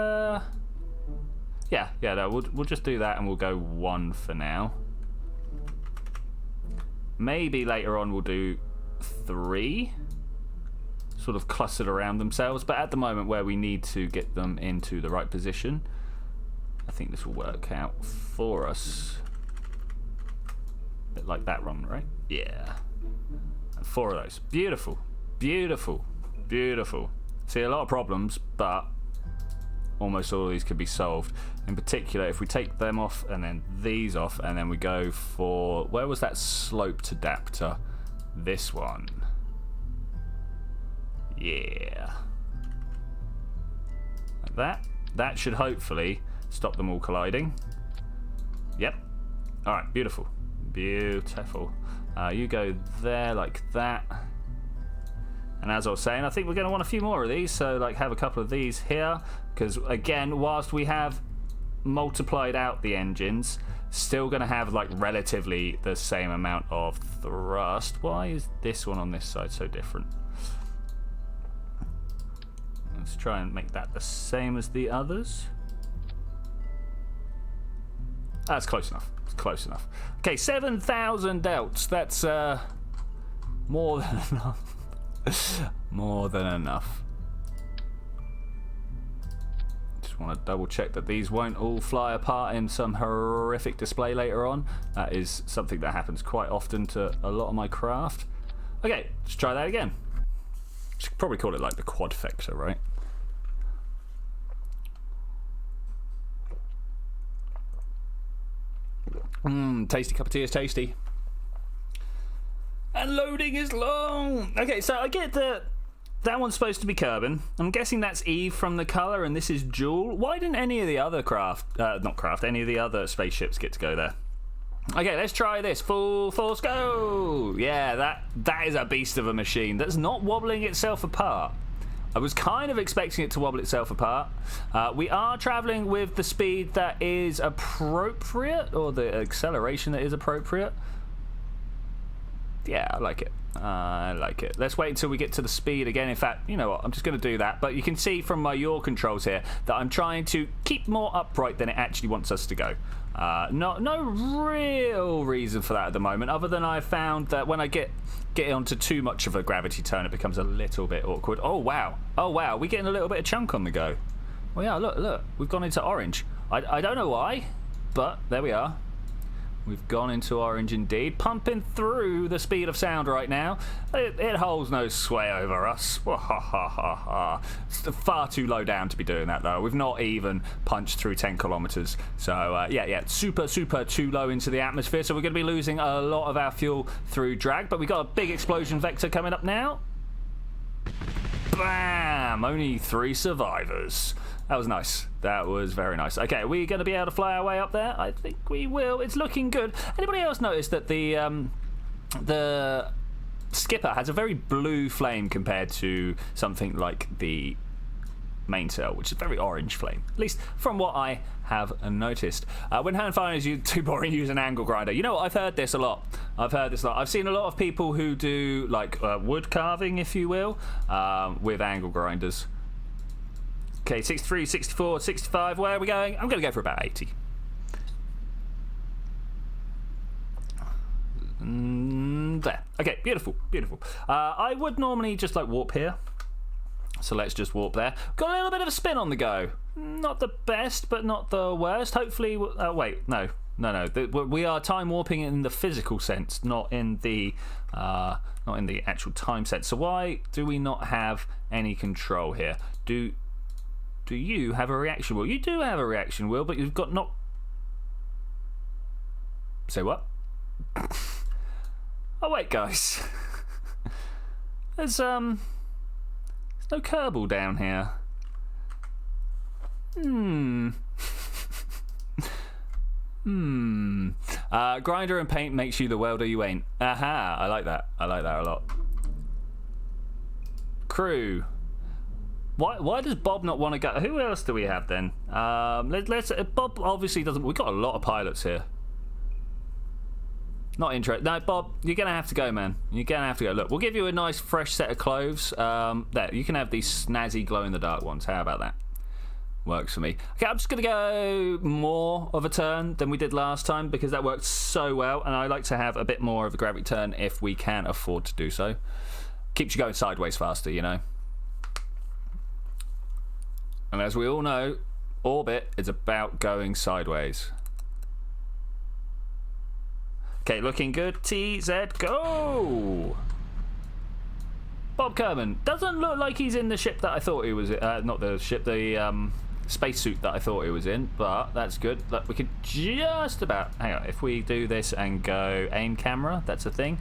yeah, no, we'll just do that, and we'll go 1 for now. Maybe later on we'll do 3. sort of clustered around themselves, but at the moment where we need to get them into the right position, I think this will work out for us. A bit like that one, right? Yeah. And 4 of those. Beautiful. Beautiful. Beautiful. See, a lot of problems, but almost all of these could be solved. In particular, if we take them off and then these off, and then we go for... Where was that sloped adapter? This one. Yeah. Like that. That should hopefully stop them all colliding. Yep. Alright, beautiful. Beautiful. You go there like that. And as I was saying, I think we're going to want a few more of these. So, like, have a couple of these here. Because, again, whilst we have multiplied out the engines, still going to have, like, relatively the same amount of thrust. Why is this one on this side so different? Let's try and make that the same as the others. That's close enough. It's close enough. Okay, 7,000 delts. That's more than enough. More than enough. Just want to double check that these won't all fly apart in some horrific display later on. That is something that happens quite often to a lot of my craft. Okay, let's try that again. Should probably call it like the quadfecta, right? Tasty cup of tea is tasty. And loading is long. Okay, so I get that one's supposed to be Kerbin. I'm guessing that's Eve from the colour, and this is Jewel. Why didn't any of the other any of the other spaceships get to go there? Okay, let's try this. Full force go! Yeah, that is a beast of a machine that's not wobbling itself apart. I was kind of expecting it to wobble itself apart. We are travelling with the speed that is appropriate, or the acceleration that is appropriate. Yeah, I like it. I like it. Let's wait until we get to the speed again. In fact, you know what? I'm just going to do that. But you can see from my yaw controls here that I'm trying to keep more upright than it actually wants us to go. No real reason for that at the moment, other than I found that when I get onto too much of a gravity turn, it becomes a little bit awkward. Oh wow, we're getting a little bit of chunk on the go. Well, yeah, look, we've gone into orange. I don't know why, but there we are. We've gone into orange indeed, pumping through the speed of sound right now. It holds no sway over us. It's far too low down to be doing that, though. We've not even punched through 10 kilometers. So, yeah, super too low into the atmosphere. So we're going to be losing a lot of our fuel through drag. But we've got a big explosion vector coming up now. Bam! Only 3 survivors. That was nice. That was very nice. Okay, are we going to be able to fly our way up there? I think we will. It's looking good. Anybody else notice that the skipper has a very blue flame compared to something like the mainsail, which is a very orange flame, at least from what I have noticed. When hand firing is too boring, use an angle grinder. You know what? I've heard this a lot. I've seen a lot of people who do like wood carving, if you will, with angle grinders. Okay, 63, 64, 65, where are we going? I'm going to go for about 80. There. Okay, beautiful. I would normally just like warp here. So let's just warp there. Got a little bit of a spin on the go. Not the best, but not the worst. Hopefully, wait, no. We are time warping in the physical sense, not in the actual time sense. So why do we not have any control here? Do you have a reaction wheel? You do have a reaction wheel, but you've got not... Say what? Oh, wait, guys. There's no Kerbal down here. Grinder and paint makes you the welder you ain't. Aha, I like that. I like that a lot. Crew. Why does Bob not want to go? Who else do we have then? Let's. Bob obviously doesn't. We've got a lot of pilots here. Not interested. No, Bob, you're gonna have to go, man. You're gonna have to go. Look, we'll give you a nice fresh set of clothes. There, you can have these snazzy glow-in-the-dark ones. How about that? Works for me. Okay, I'm just gonna go more of a turn than we did last time because that worked so well, and I like to have a bit more of a gravity turn if we can afford to do so. Keeps you going sideways faster, you know. And as we all know, orbit is about going sideways. Okay, looking good. TZ, go! Bob Kerman doesn't look like he's in the ship that I thought he was in. Not the ship, the spacesuit that I thought he was in, but that's good. Look, we could just about... Hang on, if we do this and go aim camera, that's a thing.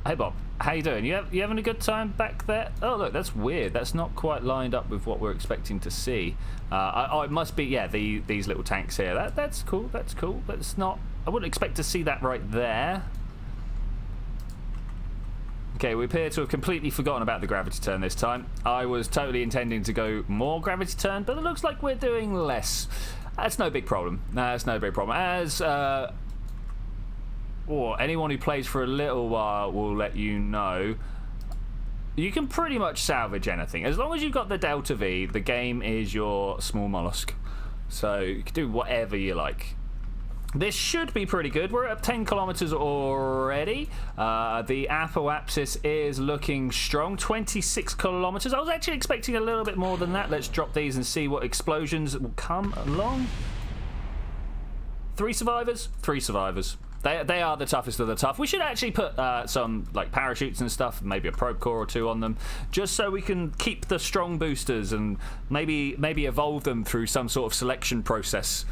Hey Bob, how you doing? You having a good time back there? Oh look, that's weird. That's not quite lined up with what we're expecting to see. Oh, it must be, yeah, these little tanks here. That's cool, that's cool. But it's not... I wouldn't expect to see that right there. Okay, we appear to have completely forgotten about the gravity turn this time. I was totally intending to go more gravity turn, but it looks like we're doing less. That's no big problem. That's no big problem. As or anyone who plays for a little while will let you know, you can pretty much salvage anything. As long as you've got the Delta V, the game is your small mollusk. So you can do whatever you like. This should be pretty good. We're at 10 kilometers already. The apoapsis is looking strong. 26 kilometers. I was actually expecting a little bit more than that. Let's drop these and see what explosions will come along. 3 survivors. 3 survivors. They are the toughest of the tough. We should actually put some like parachutes and stuff, maybe a probe core or 2 on them, just so we can keep the strong boosters and maybe evolve them through some sort of selection process.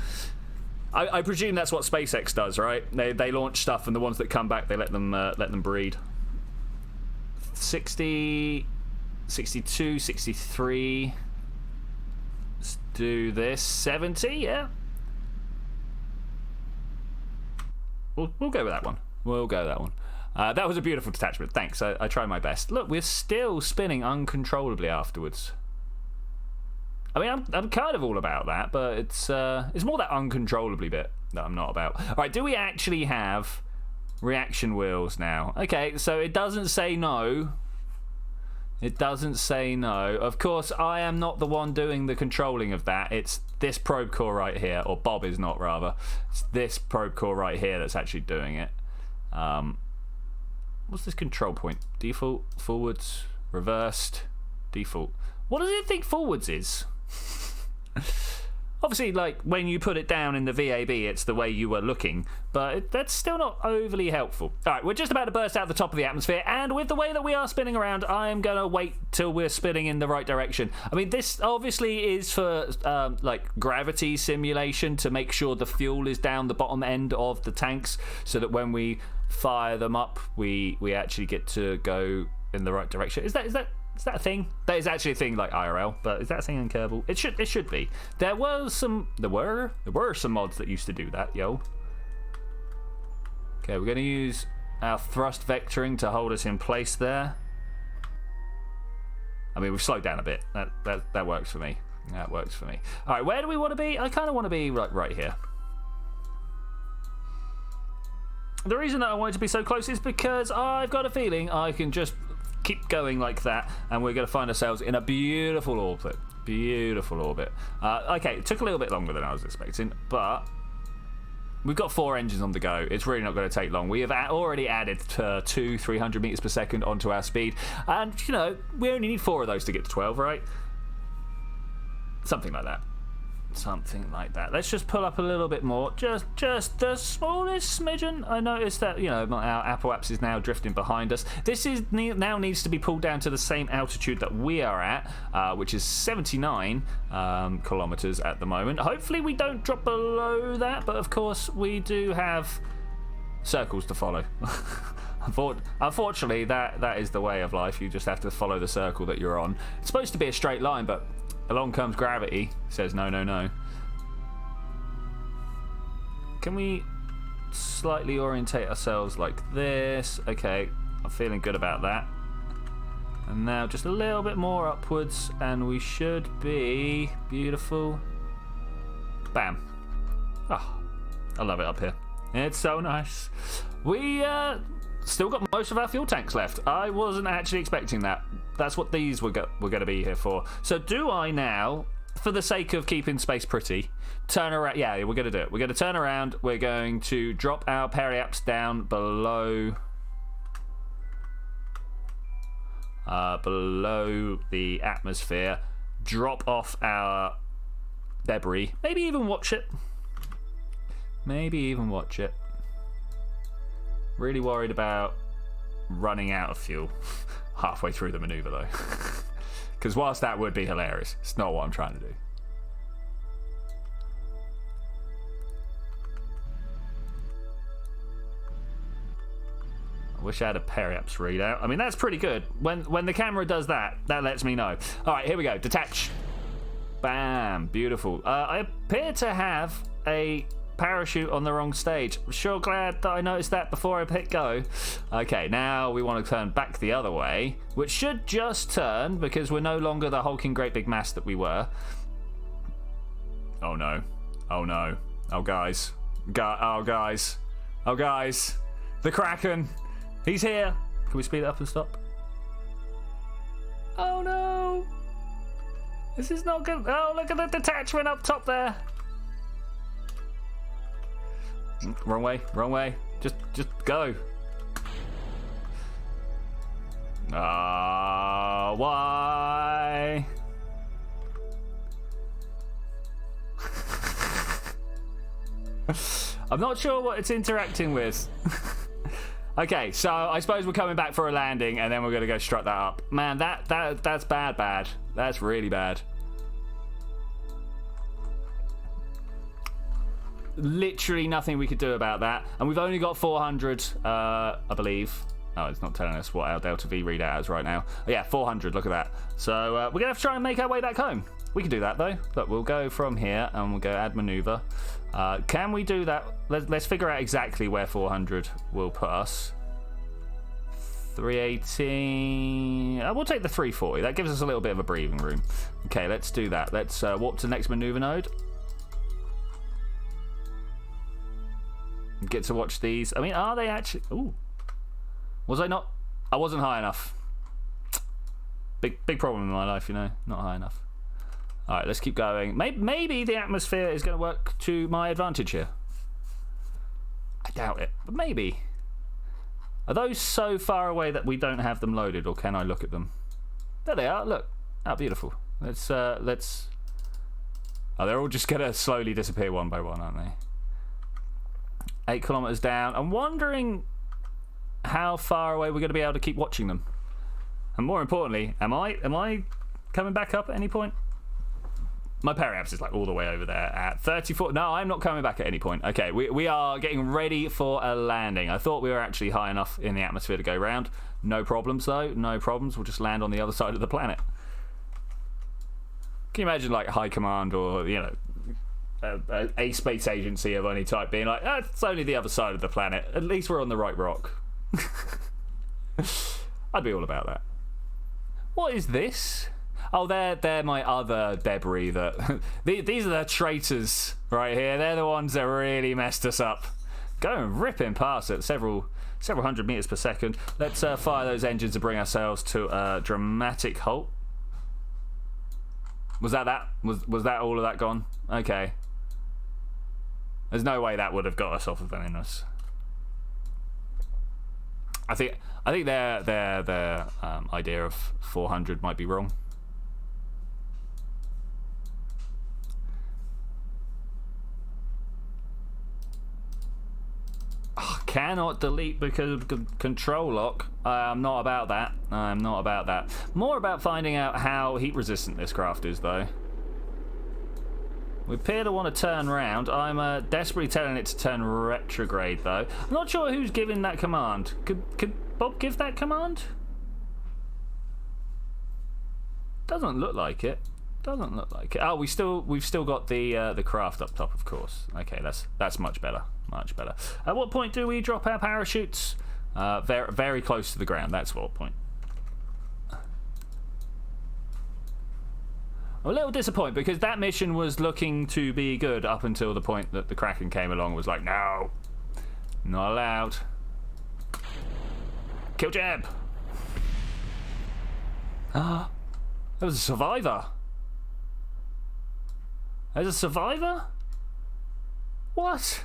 I presume that's what SpaceX does, right? They launch stuff, and the ones that come back, they let them breed. 60, 62, 63. Let's do this. 70, yeah. We'll go with that one. We'll go with that one. That was a beautiful detachment. Thanks. I try my best. Look, we're still spinning uncontrollably afterwards. I mean, I'm kind of all about that, but it's more that uncontrollably bit that I'm not about. All right, do we actually have reaction wheels now? Okay, so it doesn't say no. It doesn't say no. Of course, I am not the one doing the controlling of that. It's this probe core right here, or Bob is not, rather. It's this probe core right here that's actually doing it. What's this control point? Default, forwards, reversed, default. What does it think forwards is? Obviously, like, when you put it down in the VAB, it's the way you were looking, but that's still not overly helpful. All right, we're just about to burst out the top of the atmosphere, and with the way that we are spinning around, I am going to wait till we're spinning in the right direction. I mean, this obviously is for, like, gravity simulation to make sure the fuel is down the bottom end of the tanks, so that when we fire them up, we actually get to go in the right direction. Is that a thing? That is actually a thing, like IRL, but is that a thing in Kerbal? It should be. There were some mods that used to do that, yo. Okay, we're going to use our thrust vectoring to hold us in place there. I mean, we've slowed down a bit. That works for me. That works for me. All right, where do we want to be? I kind of want to be right here. The reason that I want it to be so close is because I've got a feeling I can just keep going like that, and we're going to find ourselves in a beautiful orbit. Beautiful orbit. Okay, it took a little bit longer than I was expecting, but we've got 4 engines on the go. It's really not going to take long. We have already added 300 meters per second onto our speed, and you know, we only need 4 of those to get to 12, right? Something like that. Something like that. Let's just pull up a little bit more. Just the smallest smidgen. I noticed that, you know, our apoapsis is now drifting behind us. This now needs to be pulled down to the same altitude that we are at, which is 79 kilometers at the moment. Hopefully we don't drop below that, but of course we do have circles to follow. Unfortunately, that is the way of life. You just have to follow the circle that you're on. It's supposed to be a straight line, but along comes gravity, says no, no, no. Can we slightly orientate ourselves like this? Okay, I'm feeling good about that. And now just a little bit more upwards, and we should be beautiful. Bam. Oh, I love it up here. It's so nice. We still got most of our fuel tanks left. I wasn't actually expecting that. That's what these were going to be here for. So do I now, for the sake of keeping space pretty, turn around? Yeah, we're going to do it. We're going to turn around. We're going to drop our periaps down below. below the atmosphere, drop off our debris, maybe even watch it. Really worried about running out of fuel halfway through the maneuver though. Because whilst that would be hilarious, it's not what I'm trying to do. I wish I had a periaps readout. I mean, that's pretty good. When the camera does that, that lets me know. All right, here we go. Detach. Bam. Beautiful. I appear to have a parachute on the wrong stage. I'm sure glad that I noticed that before I hit go. Okay, now we want to turn back the other way, which should just turn because we're no longer the hulking great big mass that we were. Oh no. Oh no. Oh guys. Oh guys. Oh guys. The Kraken. He's here. Can we speed it up and stop? Oh no. This is not good. Oh, look at the detachment up top there. Wrong way, wrong way. Just go. Why? I'm not sure what it's interacting with. Okay, so I suppose we're coming back for a landing and then we're going to go strut that up. Man, that's bad. That's really bad. Literally nothing we could do about that. And we've only got 400, I believe. Oh, it's not telling us what our Delta V readout is right now. Oh, yeah, 400, look at that. So we're going to have to try and make our way back home. We can do that, though. Look, we'll go from here and we'll go add maneuver. Can we do that? Let's figure out exactly where 400 will put us. 318. We'll take the 340. That gives us a little bit of a breathing room. Okay, let's do that. Let's warp to the next maneuver node. Get to watch these. I mean, are they actually... Ooh. Was I not... I wasn't high enough. Big problem in my life, you know. Not high enough. Alright, let's keep going. Maybe the atmosphere is going to work to my advantage here. I doubt it, but maybe. Are those so far away that we don't have them loaded, or can I look at them? There they are, look. Oh, beautiful. Let's... Oh, they're all just going to slowly disappear one by one, aren't they? 8 kilometers down. I'm wondering how far away we're going to be able to keep watching them. And more importantly, am I coming back up at any point? My periaps is like all the way over there at 34. No, I'm not coming back at any point. Okay, we are getting ready for a landing. I thought we were actually high enough in the atmosphere to go round. No problems though. No problems. We'll just land on the other side of the planet. Can you imagine like High Command or, you know, a space agency of any type being like, it's only the other side of the planet. At least we're on the right rock. I'd be all about that. What is this? Oh, they're my other debris. That these are the traitors right here. They're the ones that really messed us up. Going ripping past at several hundred meters per second. Let's fire those engines to bring ourselves to a dramatic halt. Was that? Was that all of that gone? Okay. There's no way that would have got us off of Venus. I think their idea of 400 might be wrong. Oh, cannot delete because of control lock. I'm not about that. I'm not about that. More about finding out how heat resistant this craft is, though. We appear to want to turn round. I'm desperately telling it to turn retrograde, though. I'm not sure who's giving that command. Could Bob give that command? Doesn't look like it. Doesn't look like it. Oh, we've still got the craft up top, of course. Okay, that's much better. Much better. At what point do we drop our parachutes? Very, very close to the ground. That's what point. I'm a little disappointed because that mission was looking to be good up until the point that the Kraken came along and was like, no, not allowed. Kill Jeb. Ah, there was a survivor. There's a survivor? What?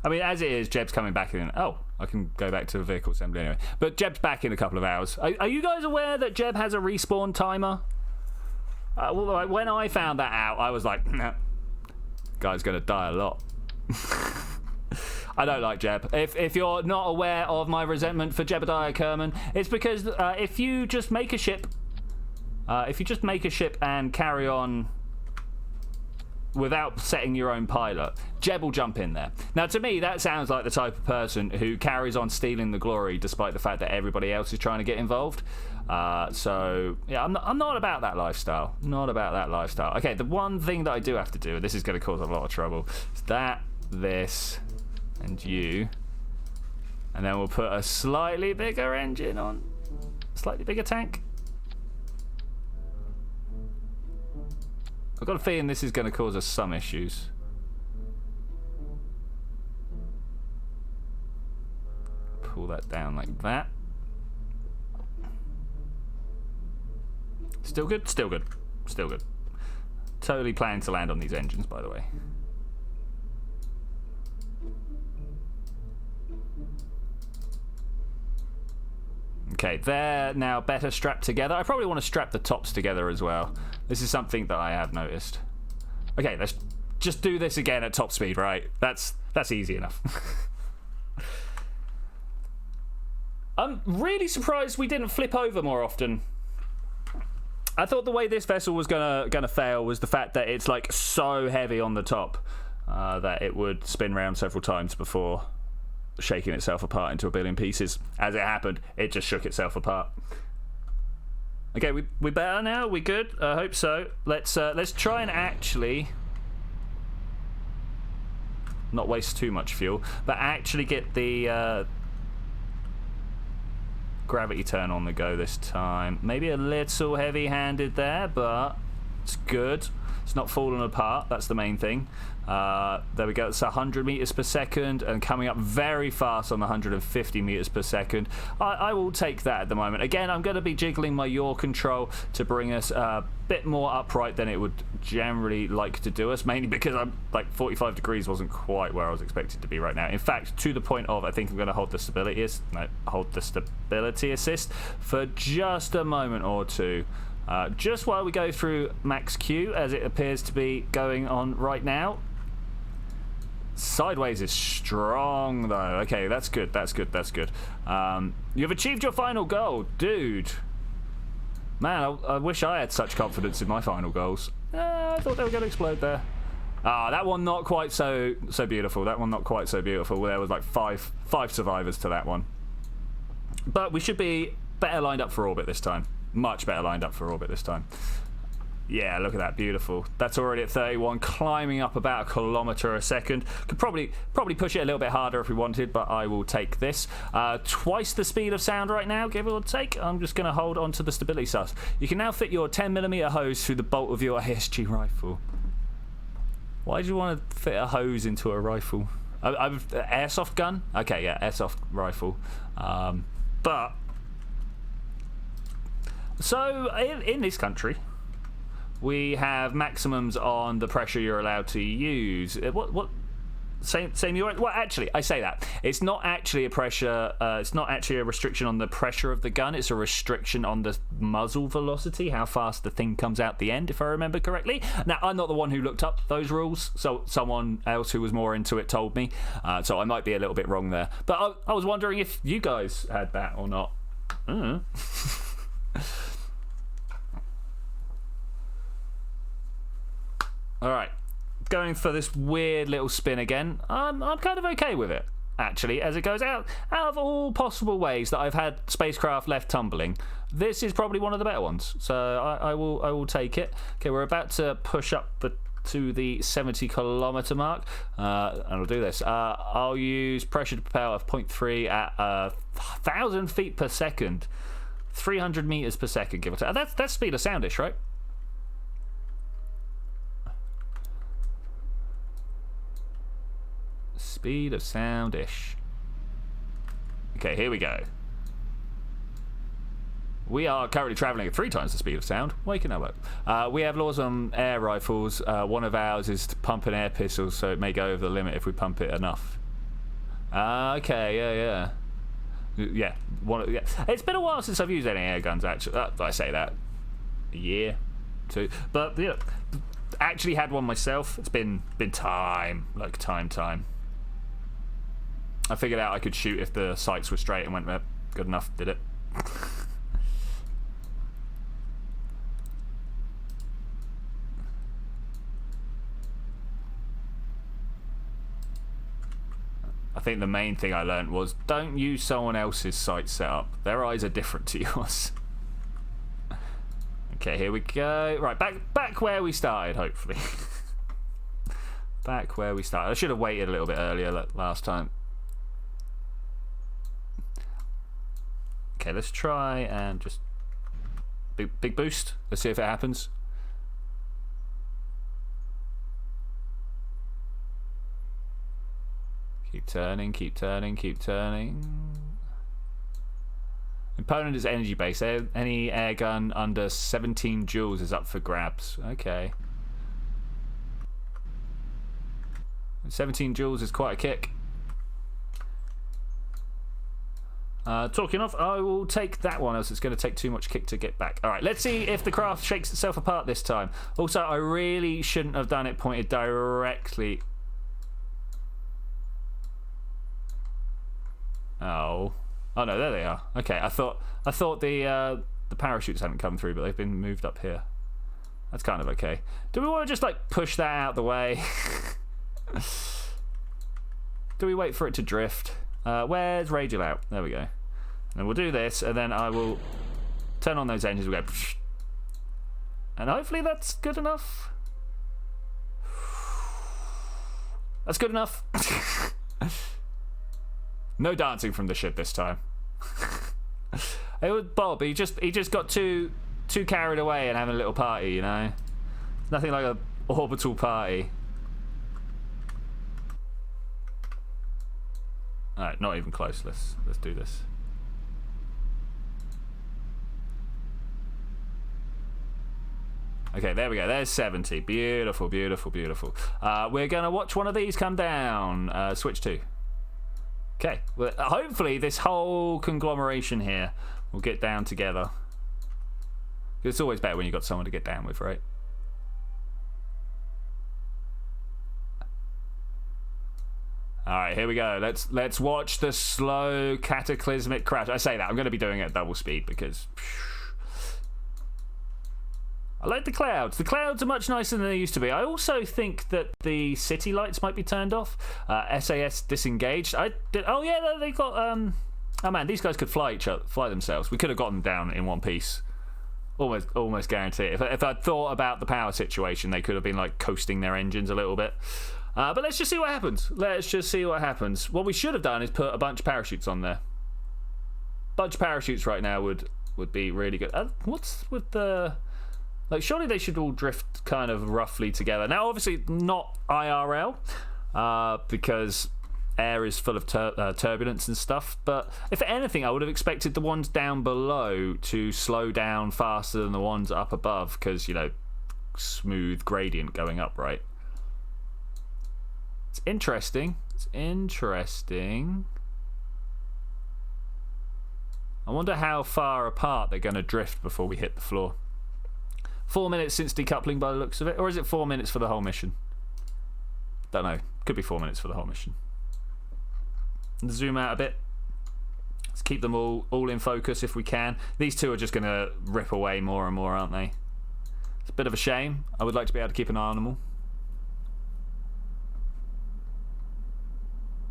I mean, as it is, Jeb's coming back in. Oh, I can go back to the vehicle assembly anyway. But Jeb's back in a couple of hours. Are you guys aware that Jeb has a respawn timer? Well, when I found that out, I was like, nah, guy's going to die a lot. I don't like Jeb. If you're not aware of my resentment for Jebediah Kerman, it's because if you just make a ship, and carry on without setting your own pilot, Jeb will jump in there. Now, to me, that sounds like the type of person who carries on stealing the glory despite the fact that everybody else is trying to get involved. So, yeah, I'm not about that lifestyle. Not about that lifestyle. Okay, the one thing that I do have to do, and this is going to cause a lot of trouble, is that, this, and you. And then we'll put a slightly bigger engine on. Slightly bigger tank. I've got a feeling this is going to cause us some issues. Pull that down like that. Still good? Still good. Still good. Totally planning to land on these engines, by the way. Okay, they're now better strapped together. I probably want to strap the tops together as well. This is something that I have noticed. Okay, let's just do this again at top speed, right? That's easy enough. I'm really surprised we didn't flip over more often. I thought the way this vessel was gonna fail was the fact that it's like so heavy on the top that it would spin round several times before shaking itself apart into a billion pieces. As it happened, it just shook itself apart. Okay, we better now? We good? I hope so. Let's try and actually not waste too much fuel, but actually get the gravity turn on the go this time. Maybe a little heavy-handed there, but it's good. It's not falling apart. That's the main thing. There we go. It's 100 meters per second and coming up very fast on 150 meters per second. I will take that at the moment. Again, I'm going to be jiggling my yaw control to bring us a bit more upright than it would generally like to do us, mainly because I'm like 45 degrees wasn't quite where I was expected to be right now. In fact, to the point of I think I'm going to hold the stability assist for just a moment or two. Just while we go through max Q, as it appears to be going on right now. Sideways is strong, though. Okay, that's good, that's good, that's good. You've achieved your final goal, dude. Man, I wish I had such confidence in my final goals. I thought they were going to explode there. That one not quite so beautiful. That one not quite so beautiful. There was like five survivors to that one. But we should be better lined up for orbit this time. Much better lined up for orbit this time. Yeah, look at that, beautiful. That's already at 31, climbing up about 1 kilometer a second. Could probably push it a little bit harder if we wanted, but I will take this. Twice the speed of sound right now, give or take. I'm just going to hold on to the stability sus. You can now fit your 10mm hose through the bolt of your ASG rifle. Why do you want to fit a hose into a rifle? Airsoft gun? Okay, yeah, airsoft rifle. But so in this country, we have maximums on the pressure you're allowed to use. Same you well, actually, I say that. It's not actually a pressure, it's not actually a restriction on the pressure of the gun, it's a restriction on the muzzle velocity, how fast the thing comes out the end, if I remember correctly. Now, I'm not the one who looked up those rules, so someone else who was more into it told me, so I might be a little bit wrong there. But I was wondering if you guys had that or not. Alright, going for this weird little spin again. I'm kind of okay with it, actually, as it goes out of all possible ways that I've had spacecraft left tumbling. This is probably one of the better ones, so I will take it. Okay, we're about to push up to the 70 kilometer mark, and I'll do this. I'll use pressure to propel of 0.3 at 1,000 feet per second, 300 meters per second, give or take. That's speed of soundish, right? Speed of sound-ish. Okay, here we go. We are currently travelling at 3 times the speed of sound. Why can that work? We have laws on air rifles. One of ours is to pump an air pistol, so it may go over the limit if we pump it enough. Okay, yeah. Yeah. It's been a while since I've used any air guns, actually. I say that. A year, 2. But, yeah, actually had one myself. It's been time. Like, time. I figured out I could shoot if the sights were straight and went, good enough, did it. I think the main thing I learned was don't use someone else's sight setup. Their eyes are different to yours. Okay, here we go. Right, back where we started, hopefully. Back where we started. I should have waited a little bit earlier last time. Okay, let's try and just big boost. Let's see if it happens. Keep turning. Opponent is energy based. Any air gun under 17 joules is up for grabs. Okay. 17 joules is quite a kick. Talking of, I will take that one, else it's going to take too much kick to get back. Alright, let's see if the craft shakes itself apart this time. Also, I really shouldn't have done it pointed directly. Oh no, there they are. Okay, I thought the parachutes hadn't come through, but they've been moved up here. That's kind of okay. Do we want to just like push that out the way? Do we wait for it to drift? Where's radial out? There we go. And we'll do this, and then I will turn on those engines. We'll go, and hopefully that's good enough. That's good enough. No dancing from the ship this time. It was Bob. He just got too carried away and having a little party, you know. Nothing like a orbital party. All right, not even close. Let's do this. Okay, there we go. There's 70. Beautiful. We're gonna watch one of these come down. Switch 2. Okay, well, hopefully this whole conglomeration here will get down together. It's always better when you've got someone to get down with, right? Alright, here we go. Let's watch the slow cataclysmic crash. I say that, I'm going to be doing it at double speed because... I like the clouds. The clouds are much nicer than they used to be. I also think that the city lights might be turned off. SAS disengaged. Oh yeah, they got. Oh man, these guys could fly themselves. We could have gotten them down in one piece. Almost guarantee it. If I'd thought about the power situation, they could have been like coasting their engines a little bit. But let's just see what happens. What we should have done is put a bunch of parachutes on there. Bunch of parachutes right now would be really good. What's with the? Like, surely they should all drift kind of roughly together. Now, obviously, not IRL, because air is full of turbulence and stuff. But if anything, I would have expected the ones down below to slow down faster than the ones up above, because, you know, smooth gradient going up, right? It's interesting. I wonder how far apart they're going to drift before we hit the floor. 4 minutes since decoupling by the looks of it. Or is it 4 minutes for the whole mission? Don't know. Could be 4 minutes for the whole mission. Zoom out a bit. Let's keep them all in focus if we can. These two are just going to rip away more and more, aren't they? It's a bit of a shame. I would like to be able to keep an eye on them all.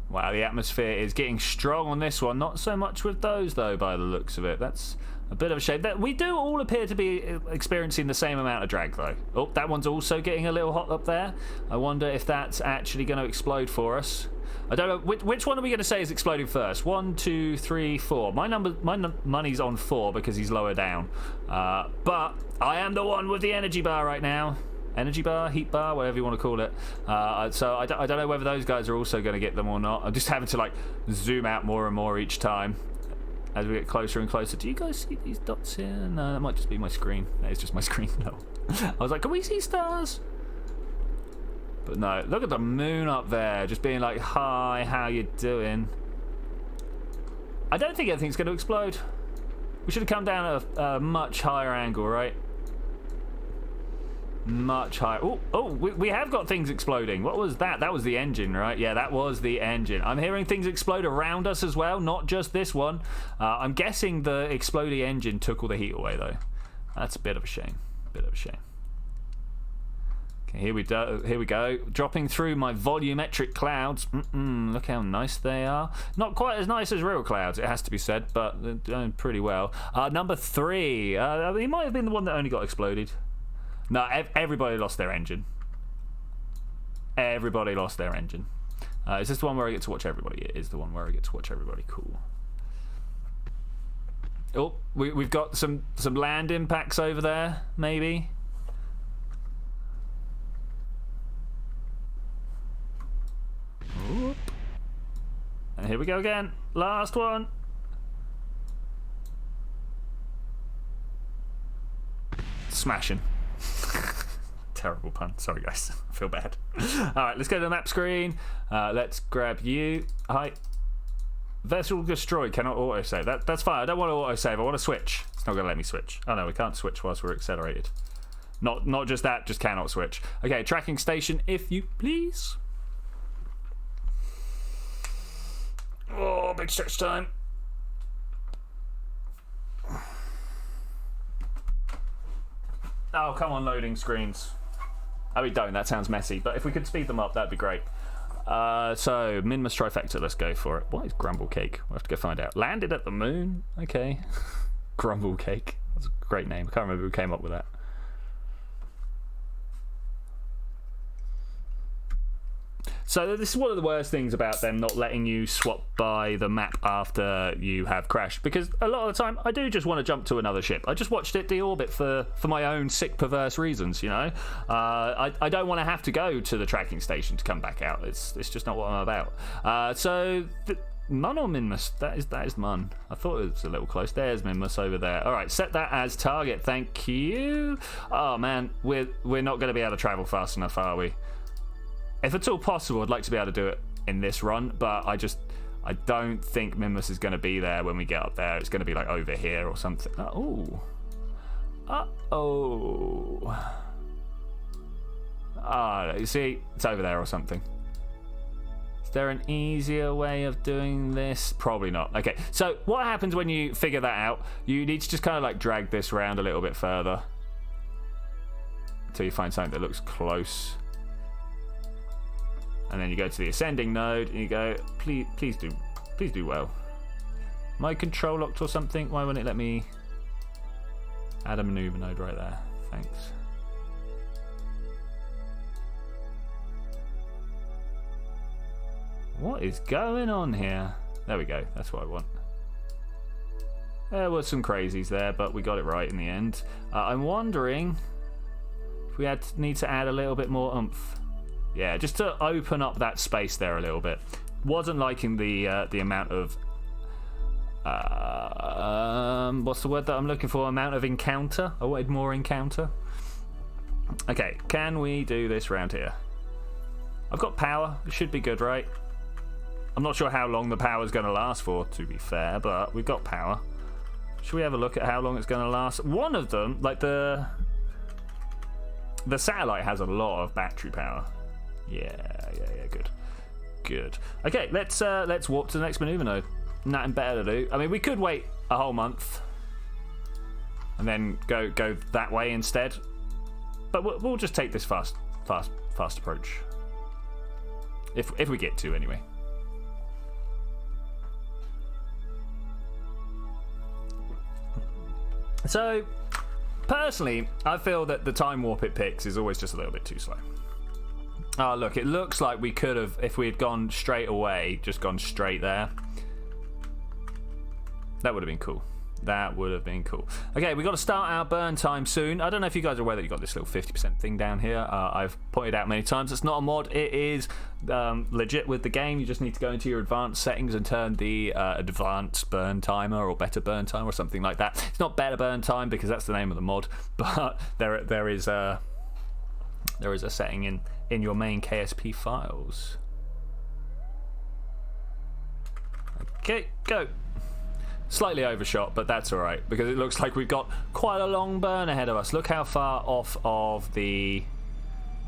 Wow, the atmosphere is getting strong on this one. Not so much with those, though, by the looks of it. That's a bit of a shame. We do all appear to be experiencing the same amount of drag, though. Oh, that one's also getting a little hot up there. I wonder if that's actually going to explode for us. I don't know. Which one are we going to say is exploding first? 1, 2, 3, 4. My money's on 4 because he's lower down. But I am the one with the energy bar right now. Energy bar, heat bar, whatever you want to call it. So I don't know whether those guys are also going to get them or not. I'm just having to like zoom out more and more each time as we get closer and closer. Do you guys see these dots here? No, that might just be my screen. That is just my screen. No. I was like, can we see stars? But no, look at the moon up there, just being like, hi, how you doing? I don't think anything's going to explode. We should have come down at a much higher angle, right? Much higher. Oh, we have got things exploding. What was that? That was the engine, right? Yeah, that was the engine. I'm hearing things explode around us as well, not just this one. I'm guessing the exploding engine took all the heat away, though. That's a bit of a shame. Bit of a shame. Okay, here we go. Here we go. Dropping through my volumetric clouds. Look how nice they are. Not quite as nice as real clouds, it has to be said, but they're doing pretty well. Number 3. He might have been the one that only got exploded. No, everybody lost their engine. Everybody lost their engine. Is this the one where I get to watch everybody? It is the one where I get to watch everybody. Cool. Oh, we've got some land impacts over there, maybe. Oop. And here we go again. Last one. Smashing. Terrible pun. Sorry, guys. I feel bad. All right, let's go to the map screen. Let's grab you. Hi. Vessel destroyed. Cannot autosave. That's fine. I don't want to autosave. I want to switch. It's not going to let me switch. Oh, no, we can't switch whilst we're accelerated. Not just that, just cannot switch. Okay, tracking station, if you please. Oh, big stretch time. Oh, come on, loading screens. Oh, we don't. That sounds messy. But if we could speed them up, that'd be great. So, Minmus Trifecta, let's go for it. What is Grumble Cake? We'll have to go find out. Landed at the moon? Okay. Grumble Cake. That's a great name. I can't remember who came up with that. So this is one of the worst things about them not letting you swap by the map after you have crashed, because a lot of the time I do just want to jump to another ship. I just watched it deorbit for my own sick, perverse reasons, you know. I don't want to have to go to the tracking station to come back out. It's just not what I'm about. So Mun or Minmus? That is Mun. I thought it was a little close. There's Minmus over there. All right, set that as target. Thank you. Oh man, we're not going to be able to travel fast enough, are we? If at all possible, I'd like to be able to do it in this run, but I don't think Minmus is going to be there when we get up there. It's going to be like over here or something. Oh. Uh-oh. You see, it's over there or something. Is there an easier way of doing this? Probably not. Okay, so what happens when you figure that out? You need to just kind of like drag this around a little bit further until you find something that looks close. And then you go to the ascending node and you go, please do well. My control locked or something? Why won't it let me add a maneuver node right there? Thanks. What is going on here? There we go. That's what I want. There were some crazies there, but we got it right in the end. I'm wondering if we need to add a little bit more oomph. Yeah, just to open up that space there a little bit. Wasn't liking the amount of what's the word that I'm looking for? Amount of encounter. I wanted more encounter. Okay, can we do this round here? I've got power. It should be good, right? I'm not sure how long the power is going to last for, to be fair, but we've got power. Should we have a look at how long it's going to last? One of them, like the satellite, has a lot of battery power. Yeah, good. Okay, let's warp to the next maneuver node. Nothing better to do. I mean, we could wait a whole month and then go that way instead, but we'll just take this fast approach if we get to anyway. So personally, I feel that the time warp it picks is always just a little bit too slow. Oh, look, it looks like we could have, if we had gone straight away, just gone straight there. That would have been cool. That would have been cool. Okay, we've got to start our burn time soon. I don't know if you guys are aware that you've got this little 50% thing down here. I've pointed out many times it's not a mod. It is legit with the game. You just need to go into your advanced settings and turn the advanced burn timer or better burn time or something like that. It's not better burn time because that's the name of the mod, but there is there is a setting in your main KSP files. Okay, go. Slightly overshot, but that's alright, because it looks like we've got quite a long burn ahead of us. Look how far off of the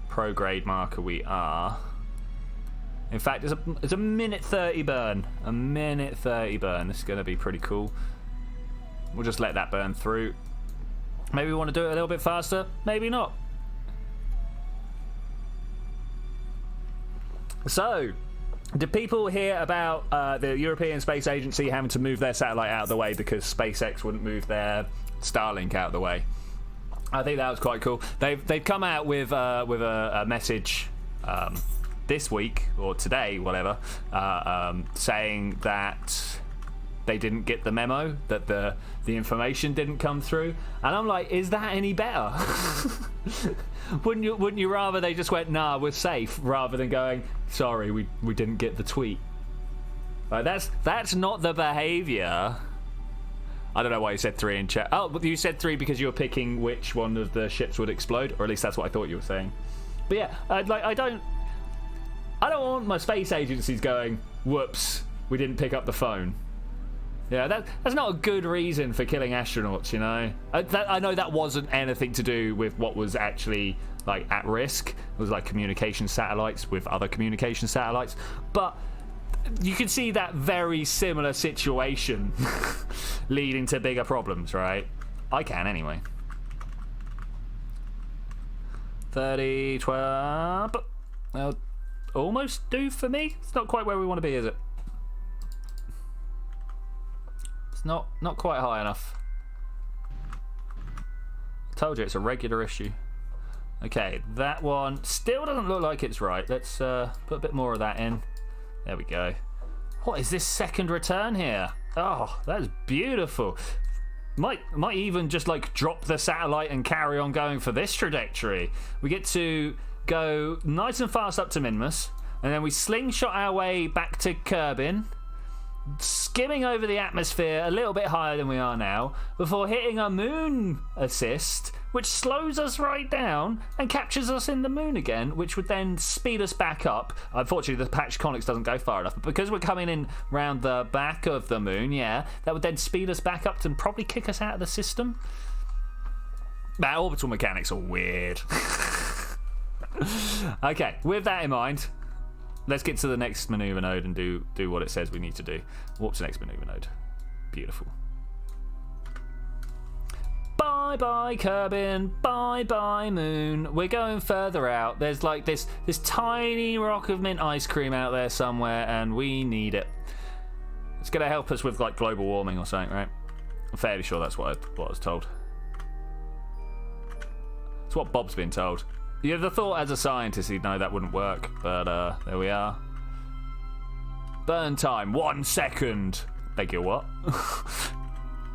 prograde marker we are. In fact, it's a minute 30 burn. A minute 30 burn. This is going to be pretty cool. We'll just let that burn through. Maybe we want to do it a little bit faster. Maybe not. So, did people hear about the European Space Agency having to move their satellite out of the way because SpaceX wouldn't move their Starlink out of the way? I think that was quite cool. They've come out with a message this week or today, whatever, saying that they didn't get the memo, that the information didn't come through, and I'm like, is that any better? Wouldn't you rather they just went, nah, we're safe, rather than going, sorry, we didn't get the tweet? Like, that's not the behaviour. I don't know why you said 3 in chat. Oh, but you said 3 because you were picking which one of the ships would explode, or at least that's what I thought you were saying. But yeah, I don't want my space agencies going, whoops, we didn't pick up the phone. Yeah, that's not a good reason for killing astronauts, you know. I know that wasn't anything to do with what was actually like at risk. It was like communication satellites with other communication satellites, but you can see that very similar situation leading to bigger problems, right? I can anyway. 30, 12, well, almost do for me. It's not quite where we want to be, is it? It's not quite high enough. I told you it's a regular issue. Okay, that one still doesn't look like it's right. Let's put a bit more of that in. There we go. What is this second return here? Oh, that's beautiful. Might even just like drop the satellite and carry on going for this trajectory. We get to go nice and fast up to Minmus, and then we slingshot our way back to Kerbin, skimming over the atmosphere a little bit higher than we are now, before hitting a moon assist, which slows us right down and captures us in the moon again, which would then speed us back up. Unfortunately, the patch conics doesn't go far enough, but because we're coming in round the back of the moon, yeah, that would then speed us back up and probably kick us out of the system. That orbital mechanics are weird. Okay, with that in mind, let's get to the next maneuver node and do what it says we need to do. Warp to next maneuver node. Beautiful. Bye bye Kerbin, bye bye moon. We're going further out. There's like this tiny rock of mint ice cream out there somewhere, and we need it. It's gonna help us with like global warming or something, right? I'm fairly sure that's what I was told. It's what Bob's been told. You'd have thought as a scientist he'd know that wouldn't work, but there we are. Burn time, 1 second. Beg your what?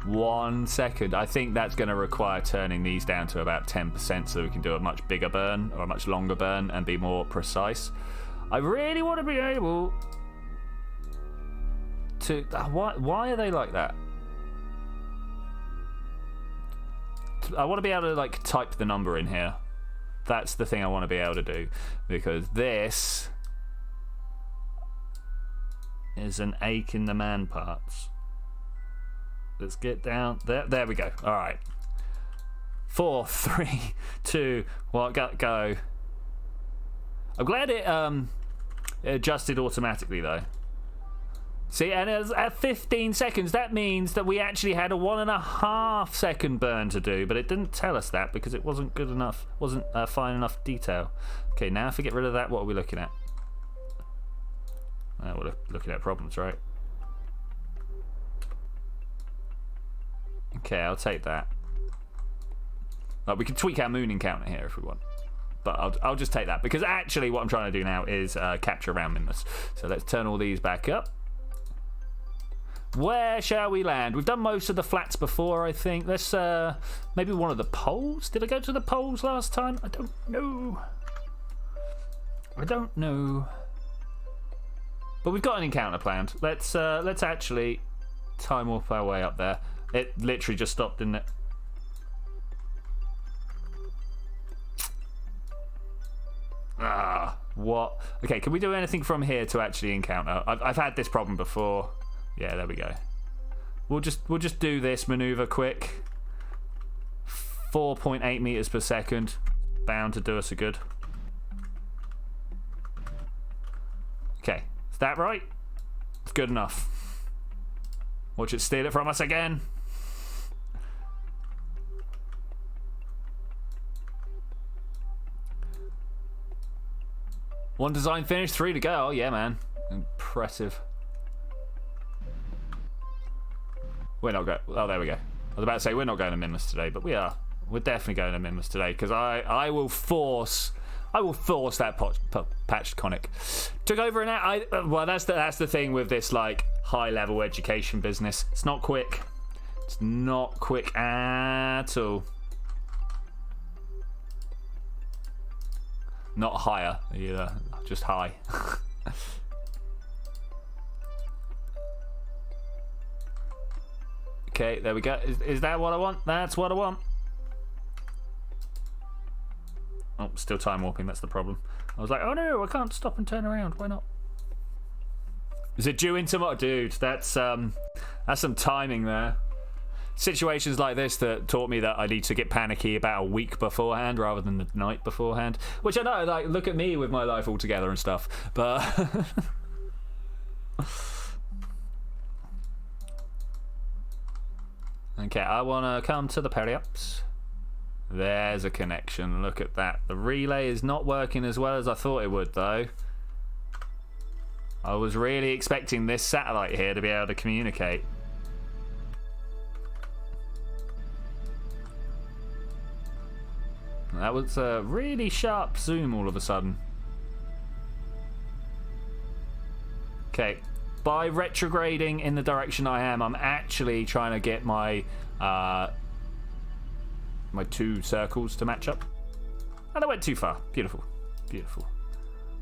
1 second. I think that's going to require turning these down to about 10% so we can do a much bigger burn or a much longer burn and be more precise. I really want to be able to... Why are they like that? I want to be able to like type the number in here. That's the thing I want to be able to do, because this is an ache in the man parts. Let's get down there. There we go. All right. 4, 3, 2, 1, go. I'm glad it adjusted automatically though. See, and at 15 seconds, that means that we actually had a 1.5 second burn to do, but it didn't tell us that because it wasn't good enough, wasn't fine enough detail. Okay, now if we get rid of that, what are we looking at? We're looking at problems, right? Okay, I'll take that. Like, we can tweak our moon encounter here if we want, but I'll just take that because actually what I'm trying to do now is capture around Minmus. So let's turn all these back up. Where shall we land? We've done most of the flats before, I think. Let's maybe one of the poles. Did I go to the poles last time? I don't know. But we've got an encounter planned. Let's actually time warp our way up there. It literally just stopped, didn't it? What? Okay, can we do anything from here to actually encounter? I've had this problem before. Yeah, there we go. We'll just do this maneuver quick. 4.8 meters per second. Bound to do us a good. Okay, is that right? It's good enough. Watch it steal it from us again. One design finished, 3 to go. Oh yeah, man. Impressive. We're not going. Oh, there we go. I was about to say we're not going to Minmus today, but we are. We're definitely going to Minmus today because I will force that patched conic. Took over an hour. Well, that's the thing with this like high level education business. It's not quick. It's not quick at all. Not higher either, just high. Okay, there we go. Is that what I want? That's what I want. Oh, still time warping, that's the problem. I was like, oh no, I can't stop and turn around. Why not? Is it due in tomorrow? Dude, that's some timing there. Situations like this that taught me that I need to get panicky about a week beforehand rather than the night beforehand. Which I know, like, look at me with my life all together and stuff. But okay, I want to come to the peri-ups. There's a connection. Look at that. The relay is not working as well as I thought it would, though. I was really expecting this satellite here to be able to communicate. That was a really sharp zoom all of a sudden. Okay, by retrograding in the direction I am, I'm actually trying to get my my 2 circles to match up. And I went too far. Beautiful, beautiful.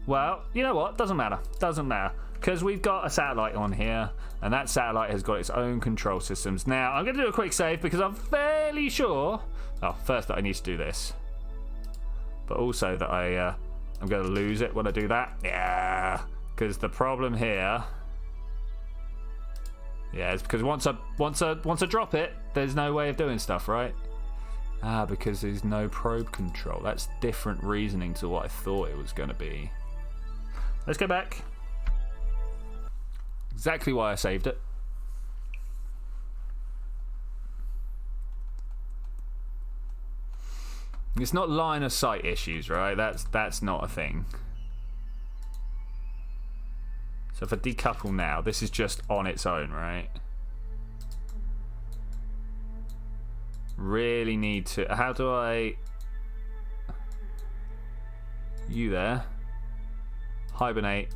Well, you know what? Doesn't matter. Doesn't matter. Because we've got a satellite on here, and that satellite has got its own control systems. Now, I'm going to do a quick save because I'm fairly sure... Oh, first that I need to do this. But also that I'm going to lose it when I do that. Yeah, because the problem here, yeah, is because once I drop it, there's no way of doing stuff, right? Because there's no probe control. That's different reasoning to what I thought it was going to be. Let's go back. Exactly why I saved it. It's not line of sight issues, right? That's not a thing. So if I decouple now, this is just on its own, right? Really need to... How do I... You there. Hibernate.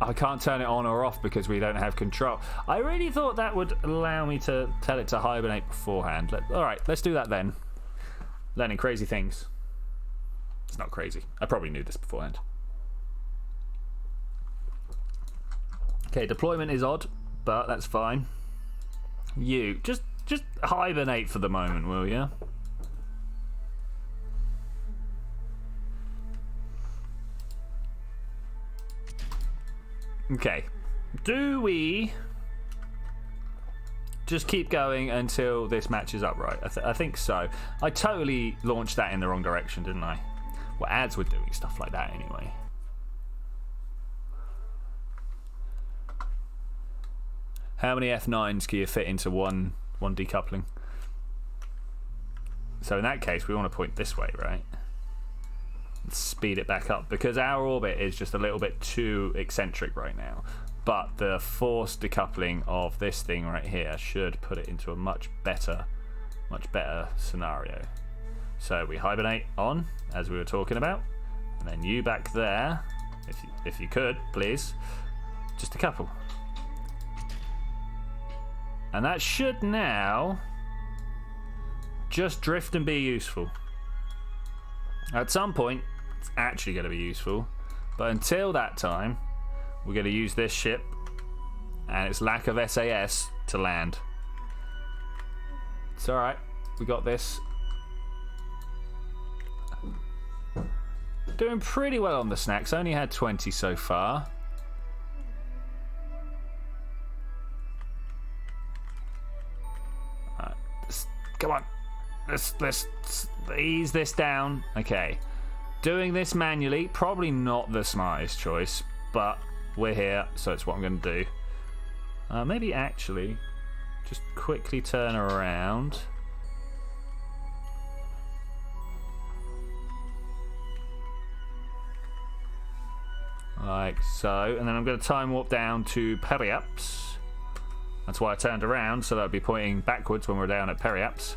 I can't turn it on or off because we don't have control. I really thought that would allow me to tell it to hibernate beforehand. Alright, let's do that then. Learning crazy things. It's not crazy. I probably knew this beforehand. Okay, deployment is odd, but that's fine. You, just hibernate for the moment, will you? Okay, do we just keep going until this matches up right? I think so. I totally launched that in the wrong direction, didn't I? Well, ads were doing stuff like that anyway. How many F9s can you fit into one decoupling? So in that case, we want to point this way, right? And speed it back up because our orbit is just a little bit too eccentric right now. But the forced decoupling of this thing right here should put it into a much better scenario. So we hibernate on, as we were talking about, and then you back there, if you could, please, just decouple. And that should now just drift and be useful. At some point, it's actually going to be useful. But until that time, we're going to use this ship and its lack of SAS to land. It's alright. We got this. Doing pretty well on the snacks. Only had 20 so far. Come on. Let's ease this down. Okay. Doing this manually, probably not the smartest choice, but we're here, so it's what I'm going to do. Maybe actually just quickly turn around. Like so, and then I'm going to time warp down to Periaps. That's why I turned around, so that would be pointing backwards when we're down at Periaps.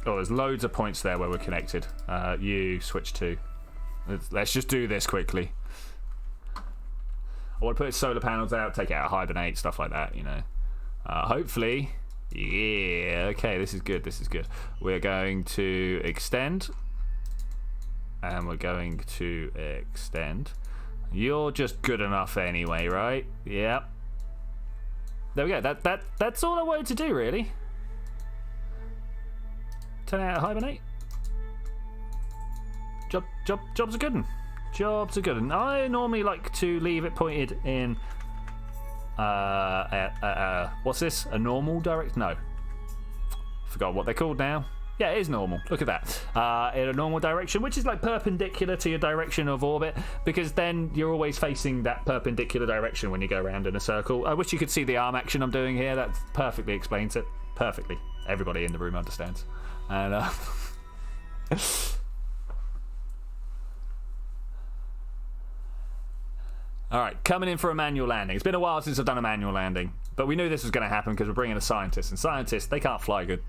Oh, there's loads of points there where we're connected. You switch to. Let's just do this quickly. I want to put solar panels out, take it out, hibernate, stuff like that, you know. Hopefully, yeah, okay, this is good, this is good. We're going to extend. And we're going to extend. You're just good enough anyway, right? Yep. There we go. That's all I wanted to do, really. Turn out hibernate. Job's a good one. Job's a good one. I normally like to leave it pointed in. What's this? A normal direction? No. Forgot what they're called now. Yeah, it is normal. Look at that. In a normal direction, which is like perpendicular to your direction of orbit, because then you're always facing that perpendicular direction when you go around in a circle. I wish you could see the arm action I'm doing here. That perfectly explains it. Perfectly. Everybody in the room understands. And Alright, coming in for a manual landing. It's been a while since I've done a manual landing, but we knew this was going to happen because we're bringing a scientist, and scientists, they can't fly good.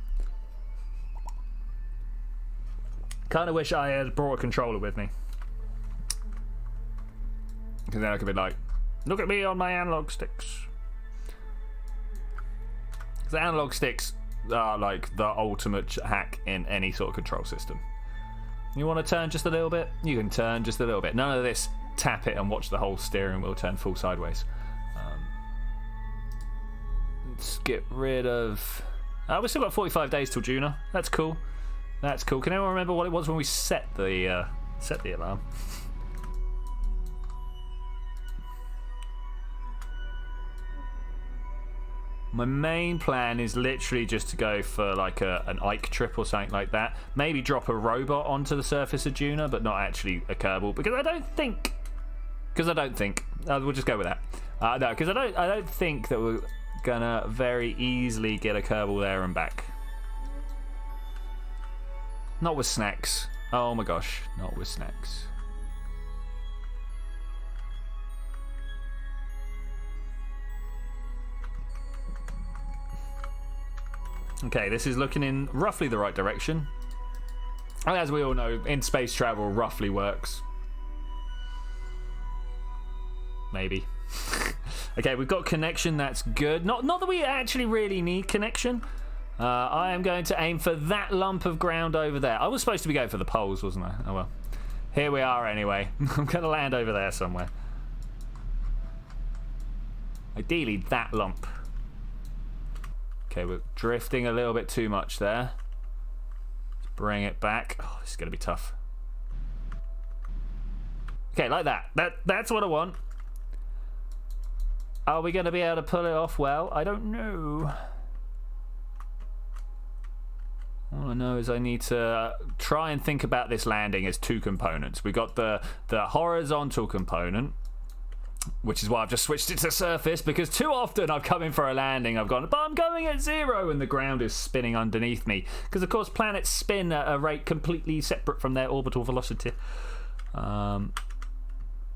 Kind of wish I had brought a controller with me. Because then I could be like, look at me on my analog sticks. The analog sticks are like the ultimate hack in any sort of control system. You want to turn just a little bit? You can turn just a little bit. None of this tap it and watch the whole steering wheel turn full sideways. Let's get rid of... we've still got 45 days till Juna. That's cool. That's cool. Can anyone remember what it was when we set the alarm? My main plan is literally just to go for like an Ike trip or something like that. Maybe drop a robot onto the surface of Juna, but not actually a Kerbal, because I don't think. We'll just go with that. No, because I don't think that we're gonna very easily get a Kerbal there and back. Not with snacks. Oh my gosh, not with snacks. Okay, this is looking in roughly the right direction. And as we all know, in space travel roughly works. Maybe. Okay, we've got connection, that's good. Not that we actually really need connection. I am going to aim for that lump of ground over there. I was supposed to be going for the poles, wasn't I? Oh well. Here we are anyway. I'm going to land over there somewhere. Ideally, that lump. Okay, we're drifting a little bit too much there. Let's bring it back. Oh, this is going to be tough. Okay, like that. That's what I want. Are we going to be able to pull it off well? I don't know. All I know is I need to try and think about this landing as two components. We've got the horizontal component, which is why I've just switched it to surface, because too often I've come in for a landing, I've gone, but I'm going at 0, and the ground is spinning underneath me. Because, of course, planets spin at a rate completely separate from their orbital velocity.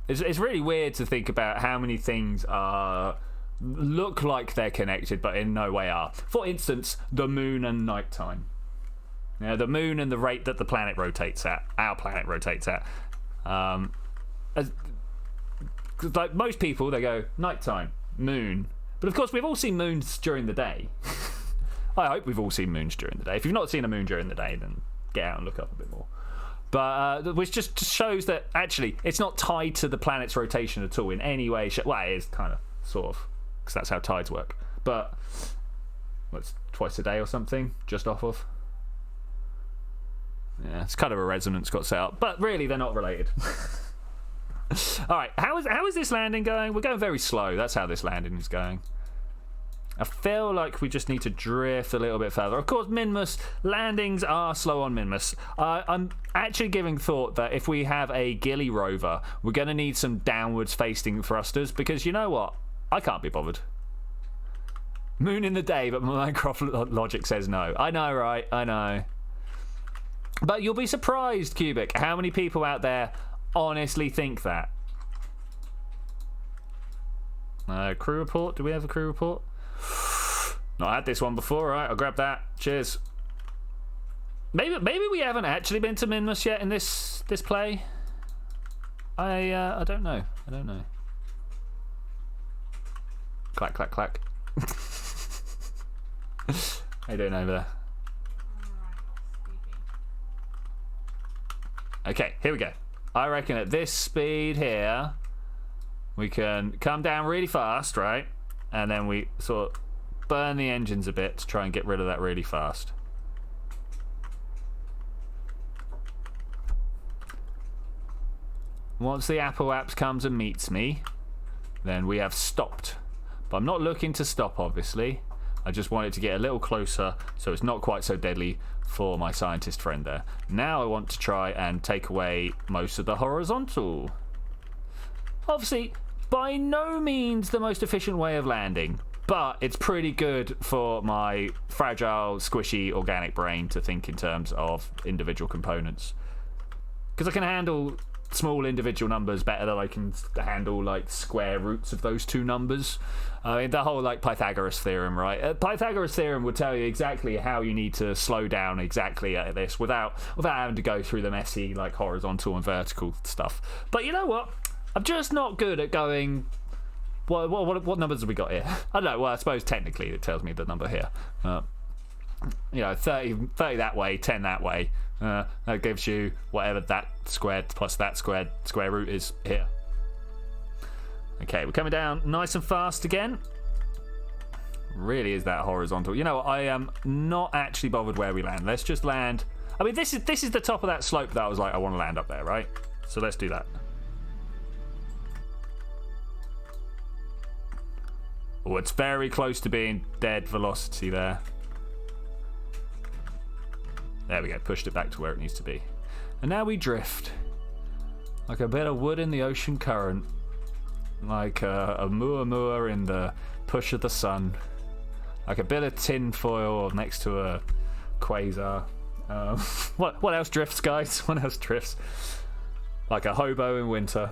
It's really weird to think about how many things look like they're connected, but in no way are. For instance, the moon and nighttime. Yeah, the moon and the rate that the planet rotates at, our planet rotates at. Like most people, they go nighttime, moon. But of course, we've all seen moons during the day. I hope we've all seen moons during the day. If you've not seen a moon during the day, then get out and look up a bit more. But which just shows that actually it's not tied to the planet's rotation at all in any way. Well, it is kind of, sort of, because that's how tides work. But what's twice a day or something, just off of. Yeah, it's kind of a resonance got set up, but really they're not related. All right, how is this landing going? We're going very slow. That's how this landing is going. I feel like we just need to drift a little bit further. Of course, Minmus landings are slow on Minmus. I'm actually giving thought that if we have a ghillie rover, we're going to need some downwards facing thrusters, because you know what? I can't be bothered. Moon in the day, but my Minecraft logic says no. I know, right? I know. But you'll be surprised, Cubic, how many people out there honestly think that. Crew report? Do we have a crew report? Not had this one before. Right, I'll grab that. Cheers. Maybe we haven't actually been to Minmus yet in this play. I don't know. I don't know. Clack clack clack. How you doing over there? Okay, here we go. I reckon at this speed here, we can come down really fast, right? And then we sort of burn the engines a bit to try and get rid of that really fast. Once the Apple Apps comes and meets me, then we have stopped. But I'm not looking to stop, obviously. I just want it to get a little closer so it's not quite so deadly for my scientist friend there. Now I want to try and take away most of the horizontal. Obviously, by no means the most efficient way of landing, but it's pretty good for my fragile, squishy, organic brain to think in terms of individual components. Because I can handle small individual numbers better than I can handle like square roots of those two numbers. I mean, the whole like Pythagoras theorem, right? Pythagoras theorem would tell you exactly how you need to slow down exactly at this without having to go through the messy like horizontal and vertical stuff. But you know what? I'm just not good at going. What numbers have we got here? I don't know. Well, I suppose technically it tells me the number here. You know, 30 that way, 10 that way. That gives you whatever that squared plus that squared square root is here. Okay, we're coming down nice and fast again. Really is that horizontal. You know what? I am not actually bothered where we land. Let's just land. I mean, this is the top of that slope that I was like, I want to land up there, right? So let's do that. Oh, it's very close to being dead velocity there. There we go, pushed it back to where it needs to be. And now we drift. Like a bit of wood in the ocean current. Like a moor in the push of the sun. Like a bit of tin foil next to a quasar. What else drifts, guys? What else drifts? Like a hobo in winter.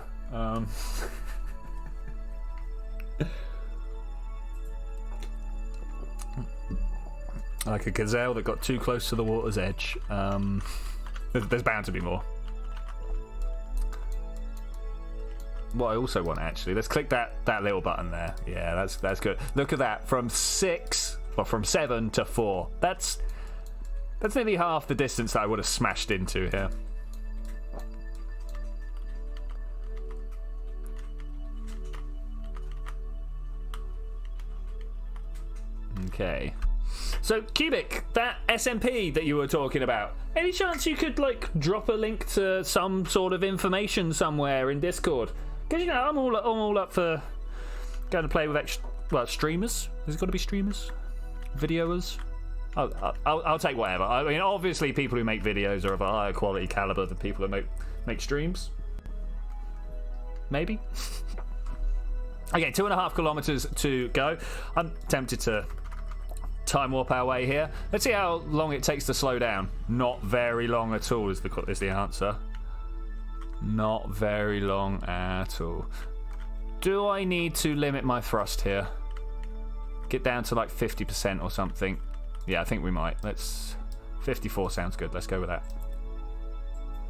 Like a gazelle that got too close to the water's edge. There's bound to be more. What I also want, actually, let's click that little button there. Yeah, that's good. Look at that, from 7 to 4. That's nearly half the distance that I would have smashed into here. Okay. So, Cubic, that SMP that you were talking about, any chance you could, like, drop a link to some sort of information somewhere in Discord? Because, you know, I'm all up for going to play with streamers. Has it got to be streamers? Videoers? I'll take whatever. I mean, obviously, people who make videos are of a higher quality caliber than people who make streams. Maybe? Okay, 2.5 kilometers to go. I'm tempted to time warp our way here. Let's see how long it takes to slow down. Not very long at all is the answer. Not very long at all. Do I need to limit my thrust here? Get down to like 50% or something. Yeah, I think we might. 54 sounds good. Let's go with that.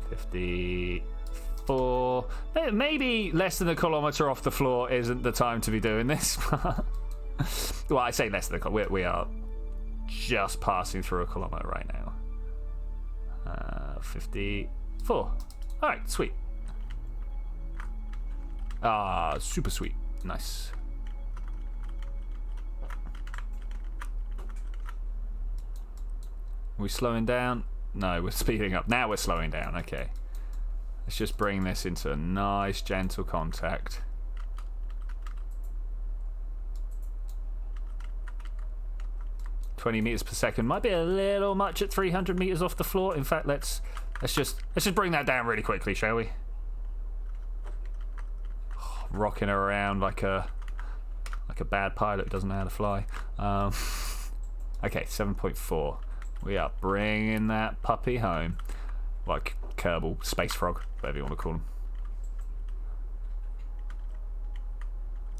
54. Maybe less than a kilometer off the floor isn't the time to be doing this. Well, I say less than a kilometer. We are just passing through a kilometer right now. 54. Alright, sweet. Super sweet. Nice. Are we slowing down? No, we're speeding up. Now we're slowing down. Okay. Let's just bring this into a nice, gentle contact. $20 meters per second might be a little much at 300 meters off the floor. In fact, let's just bring that down really quickly, shall we? Oh, rocking around like a bad pilot who doesn't know how to fly. Okay, 7.4. We are bringing that puppy home, like Kerbal, Space Frog, whatever you want to call him.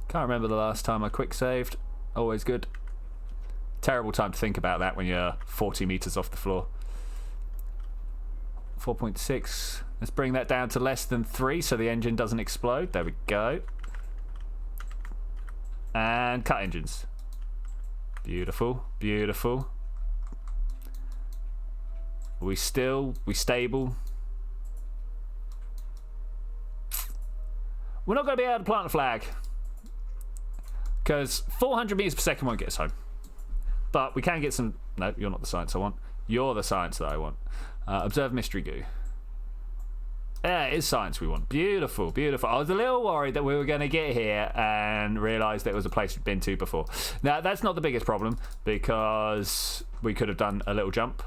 Can't remember the last time I quick saved. Always good. Terrible time to think about that when you're 40 meters off the floor. 4.6. Let's bring that down to less than 3 so the engine doesn't explode. There we go. And cut engines. Beautiful, beautiful. We stable. We're not going to be able to plant a flag because 400 meters per second won't get us home. But we can get some... No, you're not the science I want. You're the science that I want. Observe mystery goo. Yeah, it is science we want. Beautiful, beautiful. I was a little worried that we were going to get here and realise that it was a place we'd been to before. Now, that's not the biggest problem because we could have done a little jump.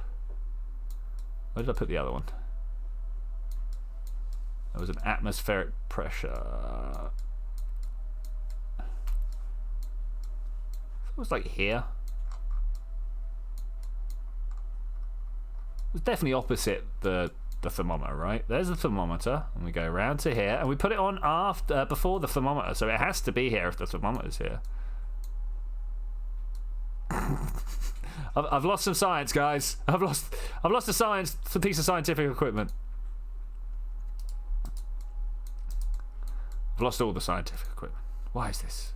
Where did I put the other one? There was an atmospheric pressure. It was like here. It's definitely opposite the thermometer, right? There's the thermometer, and we go around to here, and we put it on after before the thermometer, so it has to be here if the thermometer's here. I've lost some science, guys. I've lost a piece of scientific equipment. I've lost all the scientific equipment. Why is this?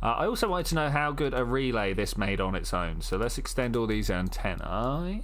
I also wanted to know how good a relay this made on its own. So let's extend all these antennae.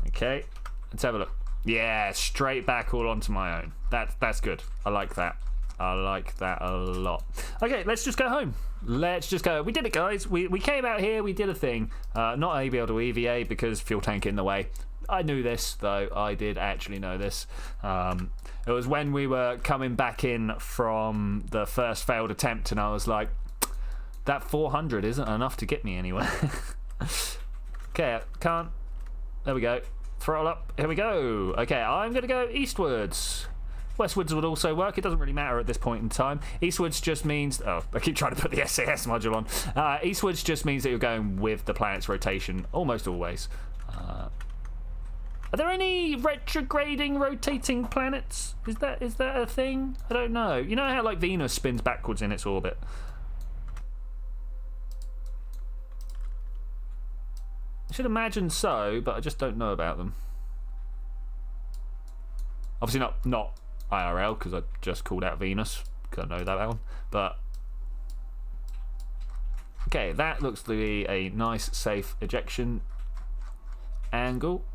Okay, let's have a look. Yeah, straight back all onto my own. That's good. I like that. I like that a lot. Okay, let's just go home. Let's just go. We did it, guys. We came out here. We did a thing. Not able to EVA because fuel tank in the way. I knew this, though. I did actually know this. It was when we were coming back in from the first failed attempt, and I was like, that 400 isn't enough to get me anywhere. Okay, I can't. There we go. Throttle up. Here we go. Okay, I'm going to go eastwards. Westwards would also work. It doesn't really matter at this point in time. Eastwards just means... Oh, I keep trying to put the SAS module on. Eastwards just means that you're going with the planet's rotation almost always. Are there any retrograding, rotating planets? Is that a thing? I don't know. You know how like Venus spins backwards in its orbit? I should imagine so, but I just don't know about them. Obviously not IRL, because I just called out Venus, because I know that one. But okay, that looks to be a nice, safe ejection angle.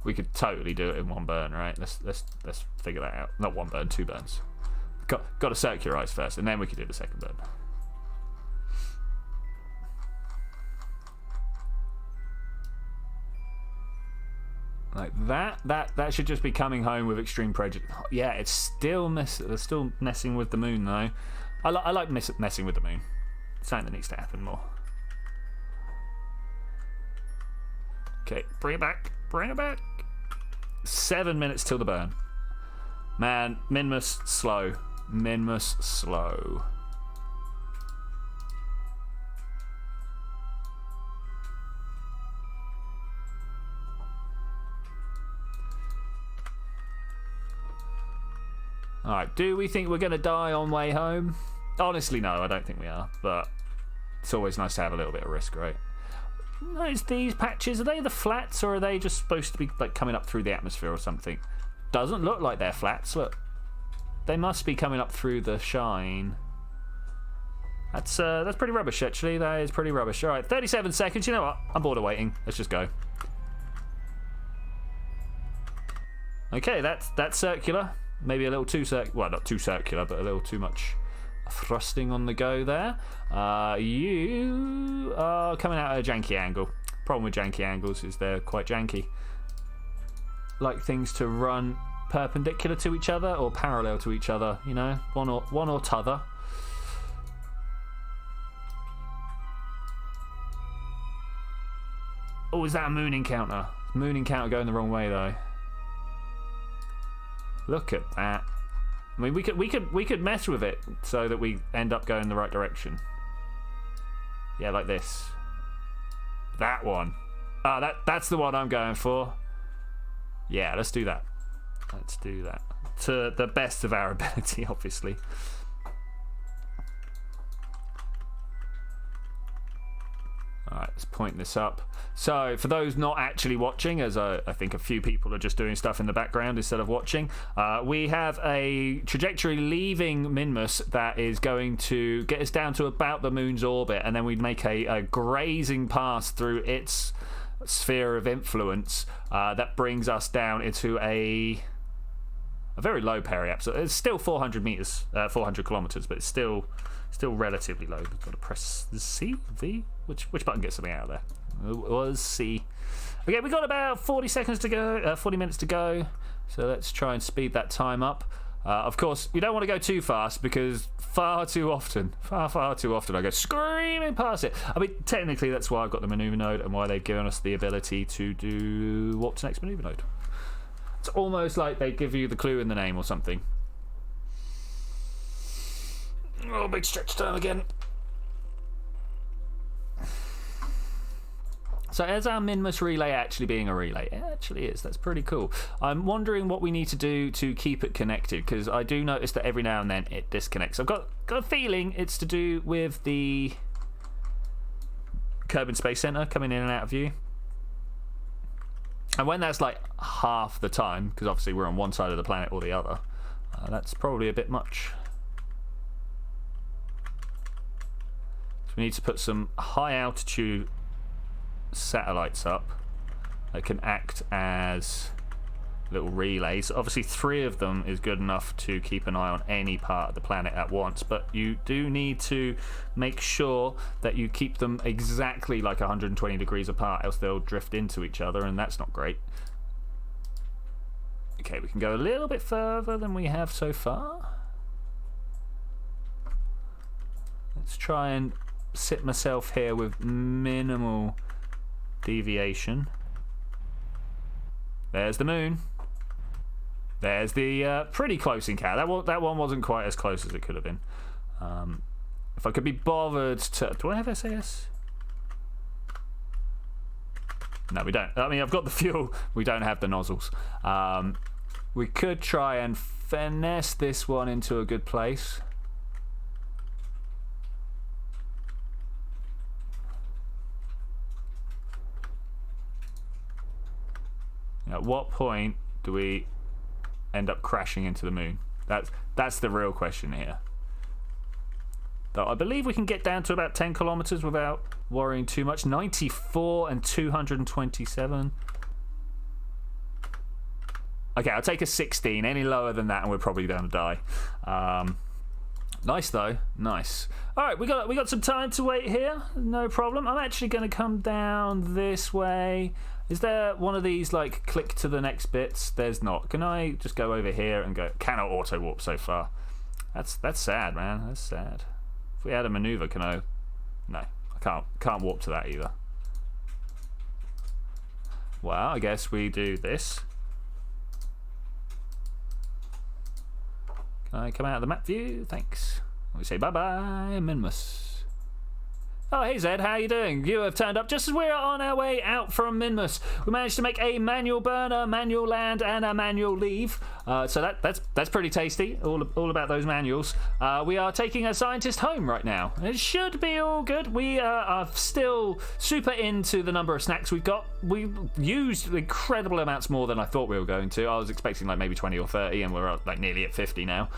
We could totally do it in one burn, right? Let's figure that out. Not one burn, 2 burns. Got to circularize first, and then we could do the second burn. Like that. That should just be coming home with extreme prejudice. Yeah, it's still they're still messing with the moon though. I like messing with the moon. It's something that needs to happen more. Okay, bring it back. Bring it back. 7 minutes till the burn. Man, Minmus slow. Minmus slow. Alright, do we think we're going to die on way home? Honestly, no, I don't think we are. But it's always nice to have a little bit of risk, right? Notice these patches, are they the flats or are they just supposed to be like coming up through the atmosphere or something? Doesn't look like they're flats, look. They must be coming up through the shine. That's pretty rubbish actually, that is pretty rubbish. Alright, 37 seconds, you know what? I'm bored of waiting. Let's just go. Okay, that's circular. Maybe a little too well, not too circular, but a little too much thrusting on the go there. You are coming out at a janky angle. Problem with janky angles is they're quite janky. Like things to run perpendicular to each other or parallel to each other, you know, one or t'other. Oh, is that a moon encounter? Moon encounter going the wrong way though. Look at that. I mean, we could mess with it so that we end up going the right direction. Yeah, like this. That one. That's the one I'm going for. Yeah, let's do that. Let's do that. To the best of our ability, obviously. Alright, let's point this up. So, for those not actually watching, as I think a few people are just doing stuff in the background instead of watching, we have a trajectory leaving Minmus that is going to get us down to about the moon's orbit, and then we'd make a grazing pass through its sphere of influence that brings us down into a very low periapse. So it's still 400 meters, 400 kilometers, but it's still relatively low. We've got to press C, V. Which button gets something out of there? It was C. Okay, we've got about 40 seconds to go, 40 minutes to go. So let's try and speed that time up. Of course, you don't want to go too fast because far too often I go screaming past it. I mean, technically that's why I've got the maneuver node and why they've given us the ability to do warp to next maneuver node. It's almost like they give you the clue in the name or something. Oh, big stretch time again. So is our Minmus relay actually being a relay? It actually is. That's pretty cool. I'm wondering what we need to do to keep it connected, because I do notice that every now and then it disconnects. I've got a feeling it's to do with the Kerbin Space Center coming in and out of view. And when that's like half the time, because obviously we're on one side of the planet or the other, that's probably a bit much. So we need to put some high altitude satellites up that can act as little relays. Obviously 3 of them is good enough to keep an eye on any part of the planet at once, but you do need to make sure that you keep them exactly like 120 degrees apart, else they'll drift into each other, and that's not great. Okay, we can go a little bit further than we have so far. Let's try and sit myself here with minimal deviation. There's the moon. There's the pretty close encounter. That one wasn't quite as close as it could have been. If I could be bothered to... Do I have SAS? No, we don't. I mean, I've got the fuel. We don't have the nozzles. We could try and finesse this one into a good place. At what point do we end up crashing into the moon? That's the real question here. Though I believe we can get down to about 10 kilometers without worrying too much. 94 and 227. Okay, I'll take a 16. Any lower than that and we're probably going to die. Nice though, nice. All right, we got some time to wait here. No problem. I'm actually going to come down this way. Is there one of these like click to the next bits? There's not. Can I just go over here and go? Cannot auto warp so far. That's sad, man. That's sad. If we had a maneuver, can I? No, I can't warp to that either. Well, I guess we do this. Can I come out of the map view? Thanks. We say bye-bye, Minmus. Oh, hey Zed, how you doing? You have turned up just as we're on our way out from Minmus. We managed to make a manual burner, manual land, and a manual leave. So that's pretty tasty. All about those manuals. We are taking a scientist home right now. It should be all good. We are still super into the number of snacks we've got. We used incredible amounts more than I thought we were going to. I was expecting like maybe 20 or 30, and we're like nearly at 50 now.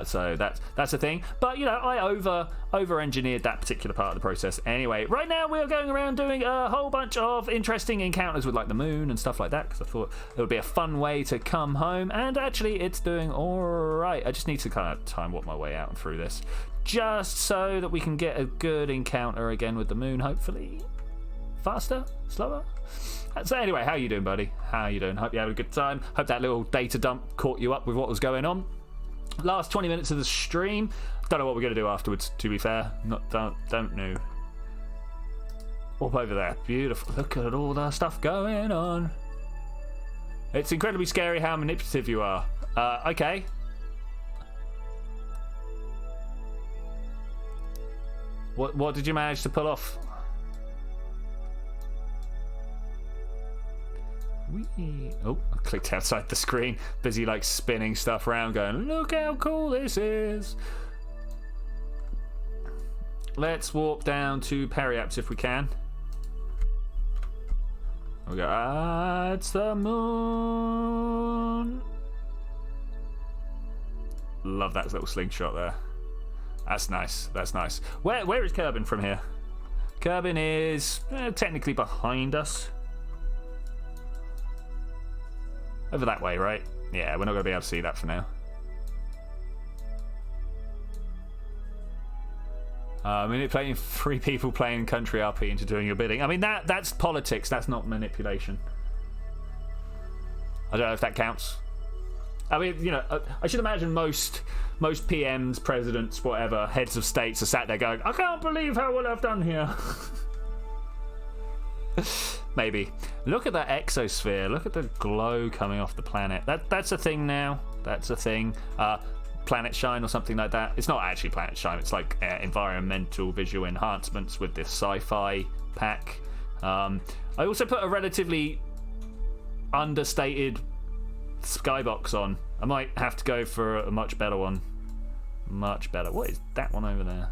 So that's a thing. But you know, I over-engineered that particular part of the process Jesus. Anyway, right now we are going around doing a whole bunch of interesting encounters with like the moon and stuff like that, because I thought it would be a fun way to come home, and actually it's doing alright. I just need to kind of time warp my way out and through this, just so that we can get a good encounter again with the moon, hopefully. Faster? Slower? So anyway, how you doing, buddy? How you doing? Hope you had a good time. Hope that little data dump caught you up with what was going on. Last 20 minutes of the stream. Don't know what we're going to do afterwards, to be fair. Don't know. Up over there. Beautiful. Look at all the stuff going on. It's incredibly scary how manipulative you are. Okay. What did you manage to pull off? Oh, I clicked outside the screen. Busy like spinning stuff around going, look how cool this is. Let's warp down to Periaps if we can. We go, it's the moon. Love that little slingshot there. That's nice. That's nice. Where is Kerbin from here? Kerbin is technically behind us. Over that way, right? Yeah, we're not going to be able to see that for now. Manipulating 3 people playing country RP into doing your bidding. I mean, that's politics. That's not manipulation. I don't know if that counts. I mean, you know, I should imagine most PMs, presidents, whatever, heads of states are sat there going, I can't believe how well I've done here. Maybe. Look at that exosphere. Look at the glow coming off the planet. That's a thing now. That's a thing. Planet Shine or something like that. It's not actually Planet Shine. It's like environmental visual enhancements with this sci-fi pack. I also put a relatively understated skybox on. I might have to go for a much better one. Much better. What is that one over there?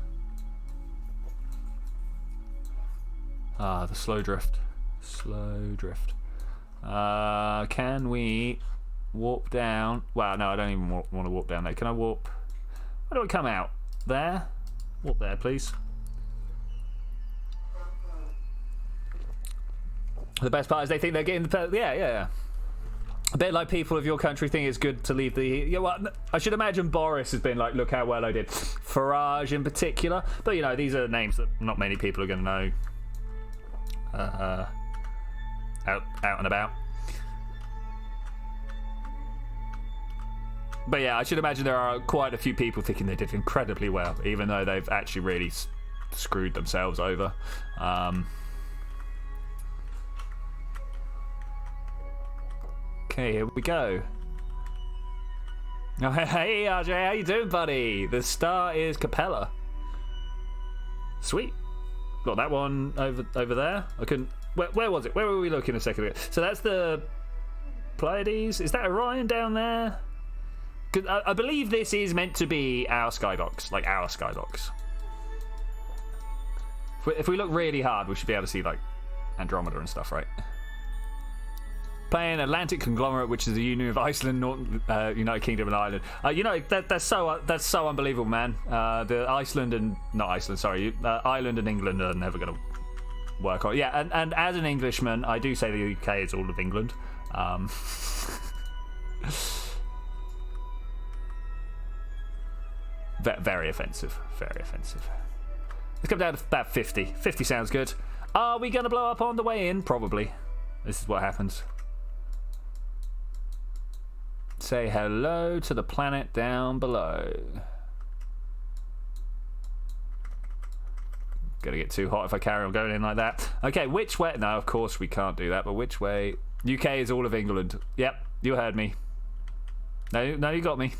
Ah, the slow drift. Slow drift. Can we warp down? Wow, no, I don't even want to warp down there. Can I warp? Where do I come out? There? Warp there, please. The best part is they think they're getting the... Yeah. A bit like people of your country think it's good to leave the... Yeah, well, I should imagine Boris has been like, look how well I did. Farage in particular. But, you know, these are names that not many people are going to know. Out and about. But yeah, I should imagine there are quite a few people thinking they did incredibly well, even though they've actually really screwed themselves over. Okay, here we go. Oh, hey RJ, how you doing, buddy? The star is Capella. Sweet. Got that one over there. I couldn't. Where was it? Where were we looking a second ago? So that's the Pleiades. Is that Orion down there? Because I believe this is meant to be our skybox, like our skybox. If we look really hard, we should be able to see like Andromeda and stuff, right? Playing Atlantic Conglomerate, which is the union of Iceland, United Kingdom, and Ireland. You know that's so unbelievable, man. The Iceland and Ireland and England are never going to work on. Yeah, and as an Englishman, I do say the UK is all of England. Very offensive. Very offensive. Let's come down to about 50. 50 sounds good. Are we going to blow up on the way in? Probably. This is what happens. Say hello to the planet down below. Gonna get too hot if I carry on going in like that. Okay, which way? No, of course we can't do that, but which way? UK is all of England. Yep, you heard me. No, you got me.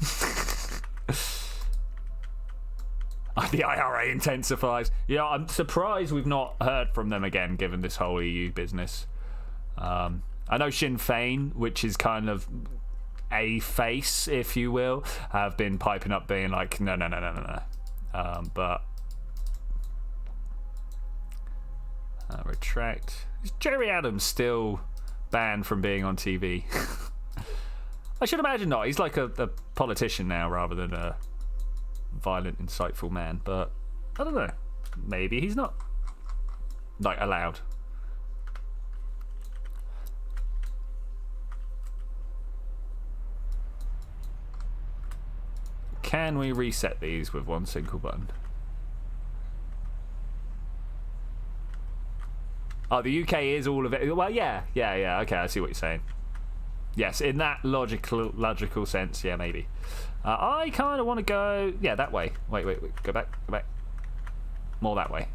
The IRA intensifies. Yeah, I'm surprised we've not heard from them again, given this whole EU business. I know Sinn Féin, which is kind of a face, if you will, have been piping up being like, no. But retract. Is Jerry Adams still banned from being on TV? I should imagine not. He's like a politician now rather than a violent, insightful man. But I don't know. Maybe he's not. Like, allowed. Can we reset these with one single button? Oh, the UK is all of it. Well, yeah. Okay, I see what you're saying. Yes, in that logical sense, yeah, maybe. I kind of want to go, yeah, that way. Wait, go back. More that way.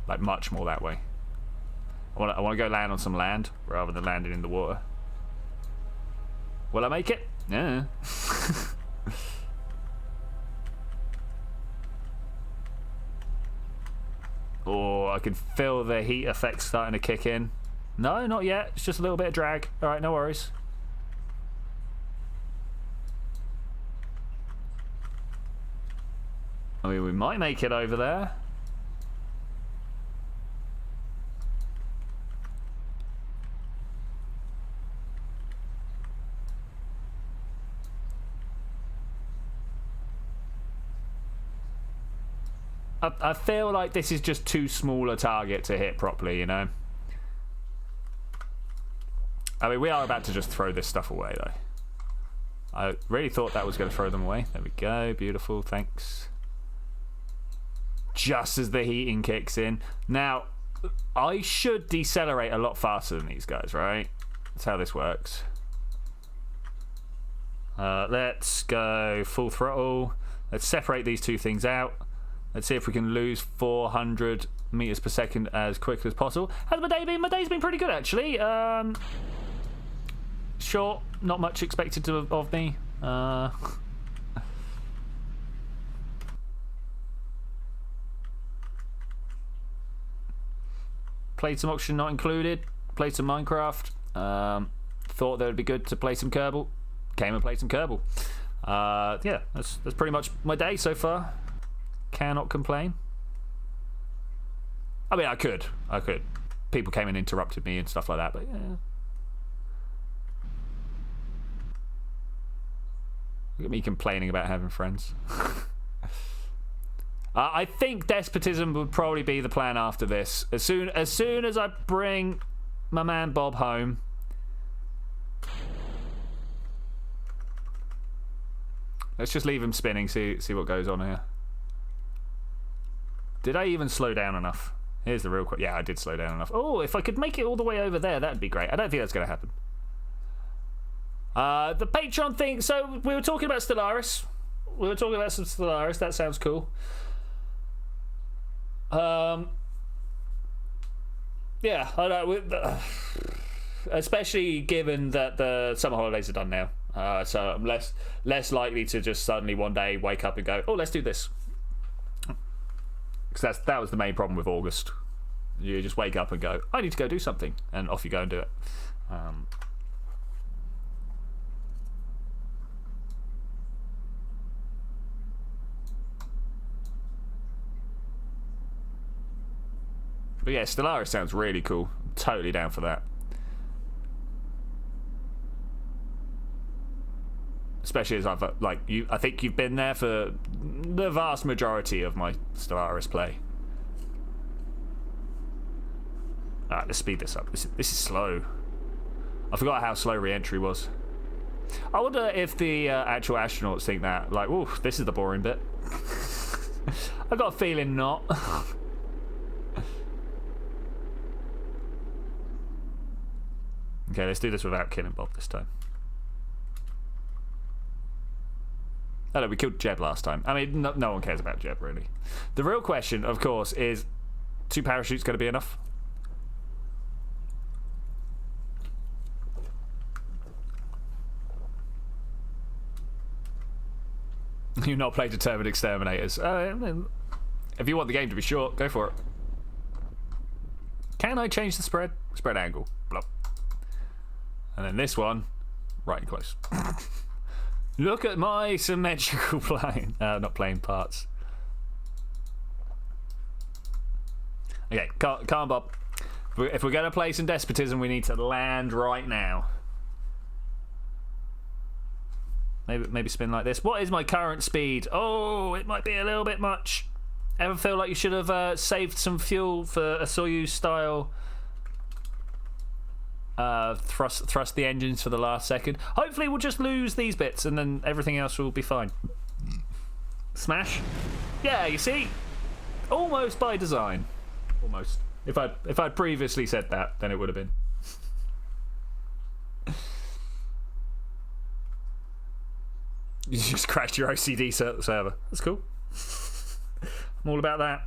Like, much more that way. I want to go land on some land rather than landing in the water. Will I make it? Yeah. Oh, I can feel the heat effect starting to kick in. No, not yet. It's just a little bit of drag. All right, no worries. I mean, we might make it over there. I feel like this is just too small a target to hit properly, you know? I mean, we are about to just throw this stuff away, though. I really thought that was going to throw them away. There we go. Beautiful. Thanks. Just as the heating kicks in. Now, I should decelerate a lot faster than these guys, right? That's how this works. Let's go full throttle. Let's separate these two things out. Let's see if we can lose 400 meters per second as quickly as possible. How's my day been? My day's been pretty good, actually. Short, not much expected of me. Played some Oxygen Not Included. Played some Minecraft. Thought that would be good to play some Kerbal. Came and played some Kerbal. Yeah, that's pretty much my day so far. Cannot complain. I mean, I could. People came and interrupted me and stuff like that, but yeah. Look at me complaining about having friends. I think despotism would probably be the plan after this. As soon as I bring my man Bob home. Let's just leave him spinning, see what goes on here. Did I even slow down enough? Here's the real question. Yeah, I did slow down enough. Oh, if I could make it all the way over there, that'd be great. I don't think that's going to happen. The Patreon thing. So, we were talking about Stellaris. We were talking about some Stellaris. That sounds cool. Yeah, I know. Especially given that the summer holidays are done now. So, I'm less likely to just suddenly one day wake up and go, oh, let's do this. Because that was the main problem with August. You just wake up and go, I need to go do something, and off you go and do it. But yeah, Stellaris sounds really cool. I'm totally down for that. Especially as I've I think you've been there for the vast majority of my Stellaris play. Alright, let's speed this up. This is slow. I forgot how slow re-entry was. I wonder if the actual astronauts think that. Like, ooh, this is the boring bit. I got a feeling not. Okay, let's do this without killing Bob this time. Oh no, we killed Jeb last time. I mean, no one cares about Jeb, really. The real question, of course, is 2 parachutes going to be enough? You've not played Determined Exterminators. If you want the game to be short, go for it. Can I change the spread? Spread angle. Blah. And then this one, right and close. Look at my symmetrical plane. Not plane parts. Okay, come on, Bob. If we're going to play some despotism, we need to land right now. Maybe spin like this. What is my current speed? Oh, it might be a little bit much. Ever feel like you should have saved some fuel for a Soyuz style thrust the engines for the last second? Hopefully we'll just lose these bits and then everything else will be fine. Smash. Yeah, you see? Almost by design. Almost. If I'd previously said that, then it would have been. You just crashed your OCD server. That's cool. I'm all about that.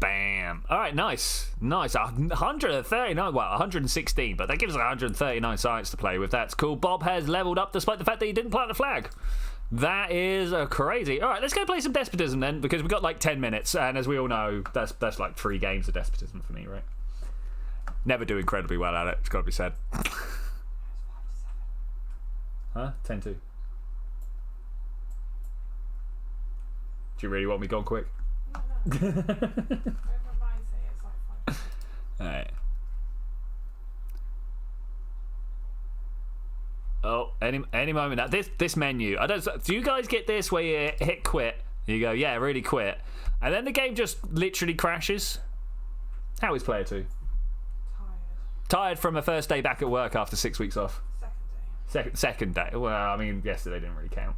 Bam. All right, nice. 139, well, 116, but that gives us 139 science to play with. That's cool. Bob has leveled up despite the fact that he didn't plant the flag. That is crazy. All right, let's go play some despotism then, because we've got like 10 minutes, and as we all know, that's like 3 games of despotism for me, right? Never do incredibly well at it, it's got to be said. Huh? 10-2. Do you really want me gone quick? No. Whatever mine say, it's like 5. Alright. Oh, any moment now. This menu. Do you guys get this where you hit quit? You go, yeah, really quit. And then the game just literally crashes? How is player 2? Tired from a first day back at work after 6 weeks off. Second day. Well, I mean, yesterday didn't really count.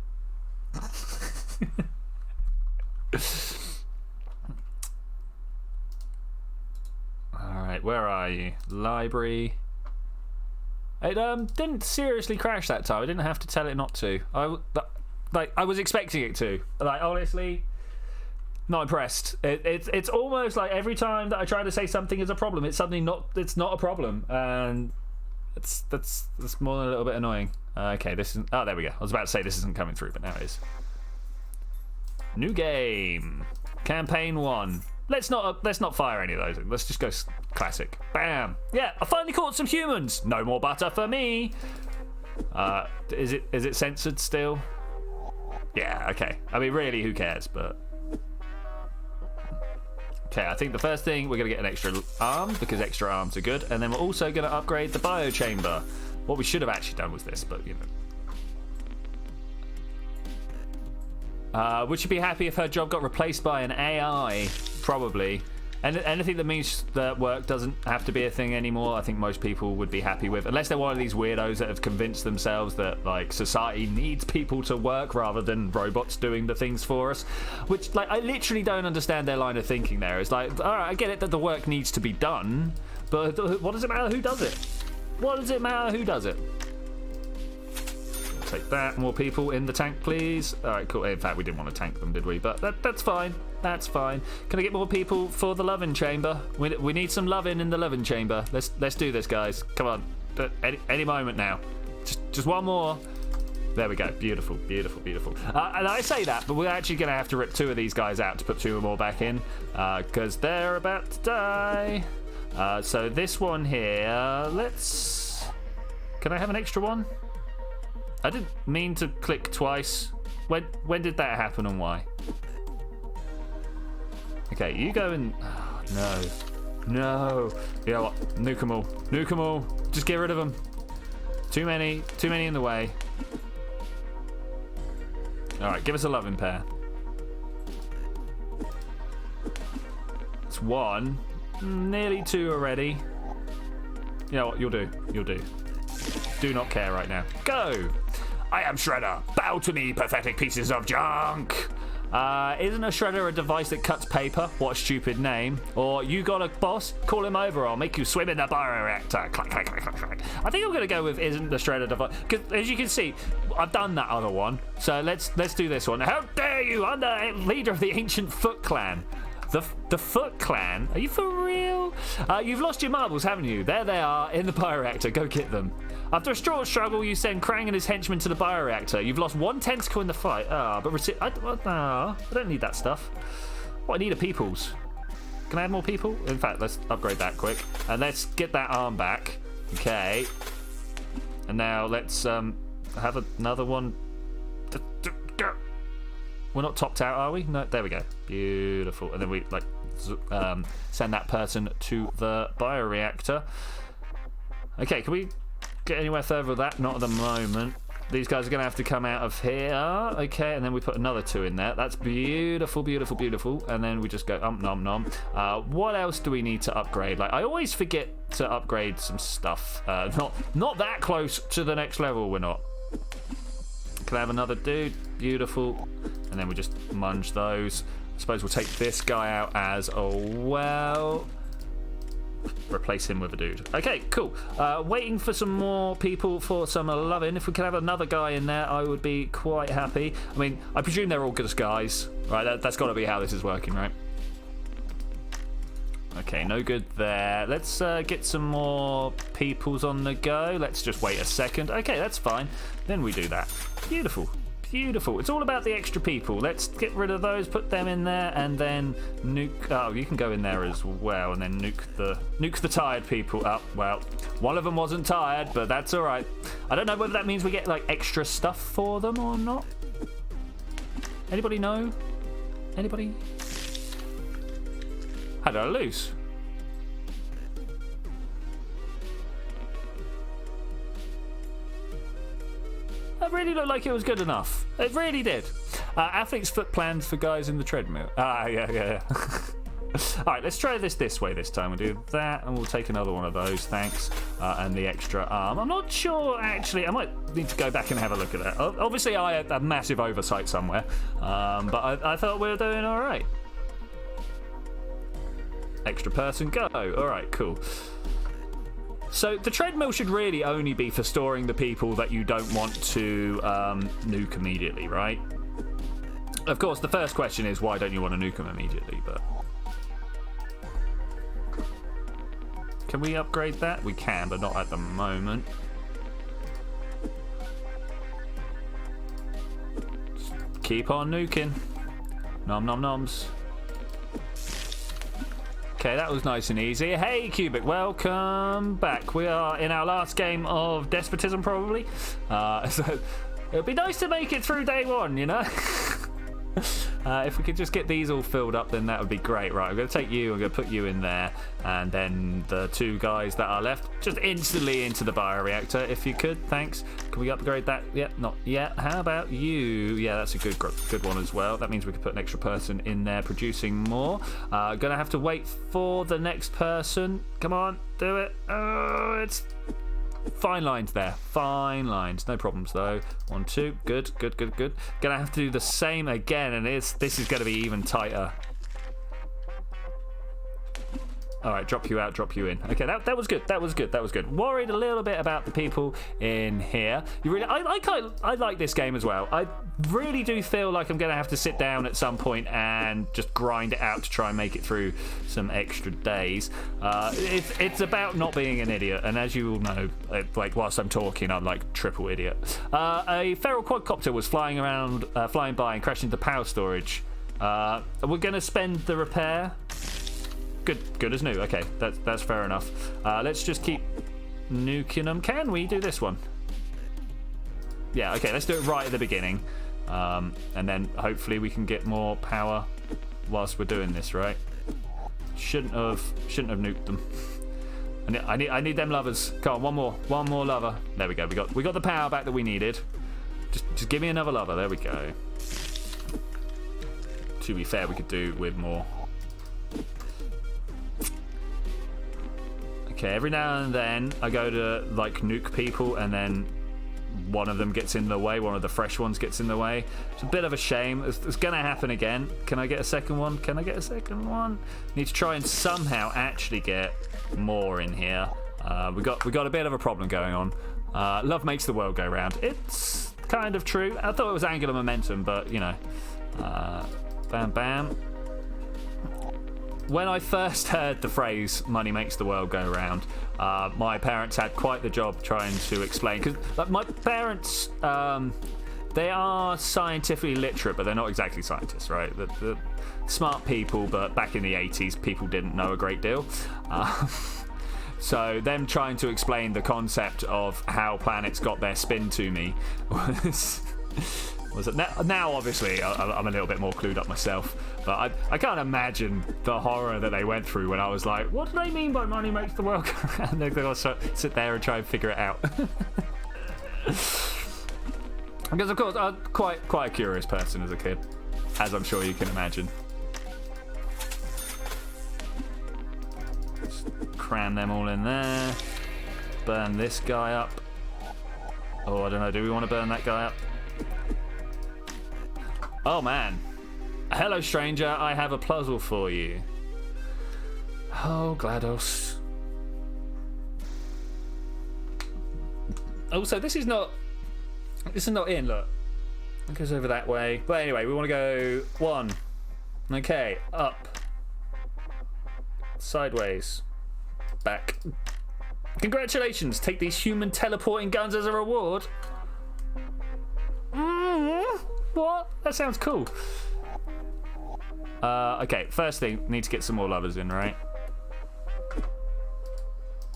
Alright, where are you? Library. It didn't seriously crash that time. I didn't have to tell it not to. I was expecting it to. Like, honestly, not impressed. It's almost like every time that I try to say something is a problem, it's suddenly not. It's not a problem, and that's more than a little bit annoying. Okay, this isn't. Oh, there we go. I was about to say this isn't coming through, but now it is. New game, campaign 1. Let's not fire any of those. Let's just go classic. Bam. Yeah, I finally caught some humans. No more butter for me. Is it censored still? Yeah. Okay. I mean, really, who cares? But. Okay, I think the first thing, we're going to get an extra arm, because extra arms are good, and then we're also going to upgrade the biochamber. What we should have actually done was this, but, you know. Would she be happy if her job got replaced by an AI? Probably. And anything that means that work doesn't have to be a thing anymore, I think most people would be happy with. Unless they're one of these weirdos that have convinced themselves that, like, society needs people to work rather than robots doing the things for us. Which, like, I literally don't understand their line of thinking there. It's like, alright, I get it that the work needs to be done, but what does it matter who does it? What does it matter who does it? Take that. More people in the tank, please. Alright, cool. In fact, we didn't want to tank them, did we? But that's fine. That's fine. Can I get more people for the loving chamber? We need some loving in the loving chamber. Let's do this, guys. Come on. Any moment now. Just one more. There we go. Beautiful, beautiful, beautiful. And I say that, but we're actually going to have to rip 2 of these guys out to put 2 more back in, because they're about to die. So this one here, let's... Can I have an extra one? I didn't mean to click twice. When did that happen and why? Okay, you go and... Oh, no. You know what? Nuke them all. Nuke them all. Just get rid of them. Too many in the way. Alright, give us a loving pair. It's 1. Nearly 2 already. You know what? You'll do. Do not care right now. Go! I am Shredder. Bow to me, pathetic pieces of junk. Isn't a shredder a device that cuts paper? What a stupid name. Or you got a boss? Call him over. I'll make you swim in the bioreactor. Clack, clack, clack, clack, clack. I think I'm going to go with isn't the shredder device. Because as you can see, I've done that other one. So let's do this one. How dare you? I'm the leader of the ancient Foot Clan. The Foot Clan? Are you for real? You've lost your marbles, haven't you? There they are, in the bioreactor. Go get them. After a short struggle, you send Krang and his henchmen to the bioreactor. You've lost 1 tentacle in the fight. I don't need that stuff. What I need are peoples. Can I add more people? In fact, let's upgrade that quick. And let's get that arm back. Okay. And now let's have another one. We're not topped out, are we? No, there we go. Beautiful. And then we send that person to the bioreactor. Okay, can we get anywhere further with that? Not at the moment. These guys are going to have to come out of here. Okay, and then we put another 2 in there. That's beautiful, beautiful, beautiful. And then we just go nom nom. What else do we need to upgrade? Like, I always forget to upgrade some stuff. Not that close to the next level, we're not. Can I have another dude? Beautiful. And then we just munge those. I suppose we'll take this guy out as well. Replace him with a dude. Okay, cool. Waiting for some more people for some loving. If we could have another guy in there, I would be quite happy. I mean, I presume they're all good guys, right? That's got to be how this is working, right? Okay, no good there. Let's get some more peoples on the go. Let's just wait a second. Okay, that's fine. Then we do that. Beautiful. Beautiful. It's all about the extra people. Let's get rid of those, put them in there, and then nuke. Oh, you can go in there as well, and then nuke the tired people up. Well, one of them wasn't tired, but that's all right. I don't know whether that means we get like extra stuff for them or not. Anybody know? Anybody? How did I lose? That really looked like it was good enough. It really did. Athlete's foot plans for guys in the treadmill. Yeah. All right, let's try this way this time. We'll do that, and we'll take another one of those, thanks. And the extra arm. I'm not sure, actually. I might need to go back and have a look at that. Obviously, I had a massive oversight somewhere, but I thought we were doing all right. Extra person, go. All right, cool. So the treadmill should really only be for storing the people that you don't want to nuke immediately, right? Of course, the first question is, why don't you want to nuke them immediately? But can we upgrade that? We can, but not at the moment. Just keep on nuking. Nom nom noms. Okay, that was nice and easy. Hey, Cubic, welcome back. We are in our last game of Despotism, probably. So it would be nice to make it through day 1, you know? If we could just get these all filled up, then that would be great. Right, I'm going to take you, I'm going to put you in there, and then the 2 guys that are left, just instantly into the bioreactor, if you could. Thanks. Can we upgrade that? Yep, not yet. How about you? Yeah, that's a good one as well. That means we could put an extra person in there producing more. Gonna have to wait for the next person. Come on, do it. Oh, it's fine lines there. Fine lines. No problems though. 1, 2. Good. Gonna have to do the same again, and this is gonna be even tighter. All right, drop you out, drop you in. Okay, that was good. That was good. Worried a little bit about the people in here. I like this game as well. I really do feel like I'm going to have to sit down at some point and just grind it out to try and make it through some extra days. It's about not being an idiot, and as you all know, like whilst I'm talking, I'm like triple idiot. A feral quadcopter was flying by and crashed into power storage. We're going to spend the repair. Good as new. Okay, that's fair enough. Let's just keep nuking them. Can we do this one? Yeah, okay, let's do it right at the beginning. And then hopefully we can get more power whilst we're doing this, right? Shouldn't have nuked them. I need them lovers. Come on, one more lover. There we go. We got the power back that we needed. Just give me another lover. There we go. To be fair, we could do with more. Okay, every now and then I go to like nuke people, and then one of them gets in the way, one of the fresh ones gets in the way. It's a bit of a shame. It's gonna happen again. Can I get a second one? Need to try and somehow actually get more in here. We got a bit of a problem going on. Love makes the world go round. It's kind of true. I thought it was angular momentum, but you know, bam bam. When I first heard the phrase "money makes the world go round," my parents had quite the job trying to explain, because like, my parents, they are scientifically literate, but they're not exactly scientists, right? The smart people, but back in the 80s, people didn't know a great deal. So them trying to explain the concept of how planets got their spin to me was it now obviously I'm a little bit more clued up myself, but I can't imagine the horror that they went through when I was like, what do they mean by money makes the world go round? They're going to sit there and try and figure it out. Because of course I'm quite a curious person as a kid, as I'm sure you can imagine. Just cram them all in there. Burn this guy up. Oh, I don't know. Do we want to burn that guy up? Oh man. Hello, stranger. I have a puzzle for you. Oh, GLaDOS. Also, this is not in, look. It goes over that way. But anyway, we want to go 1. Okay, up. Sideways. Back. Congratulations, take these human teleporting guns as a reward. What? That sounds cool. Okay, first thing, need to get some more lovers in, right?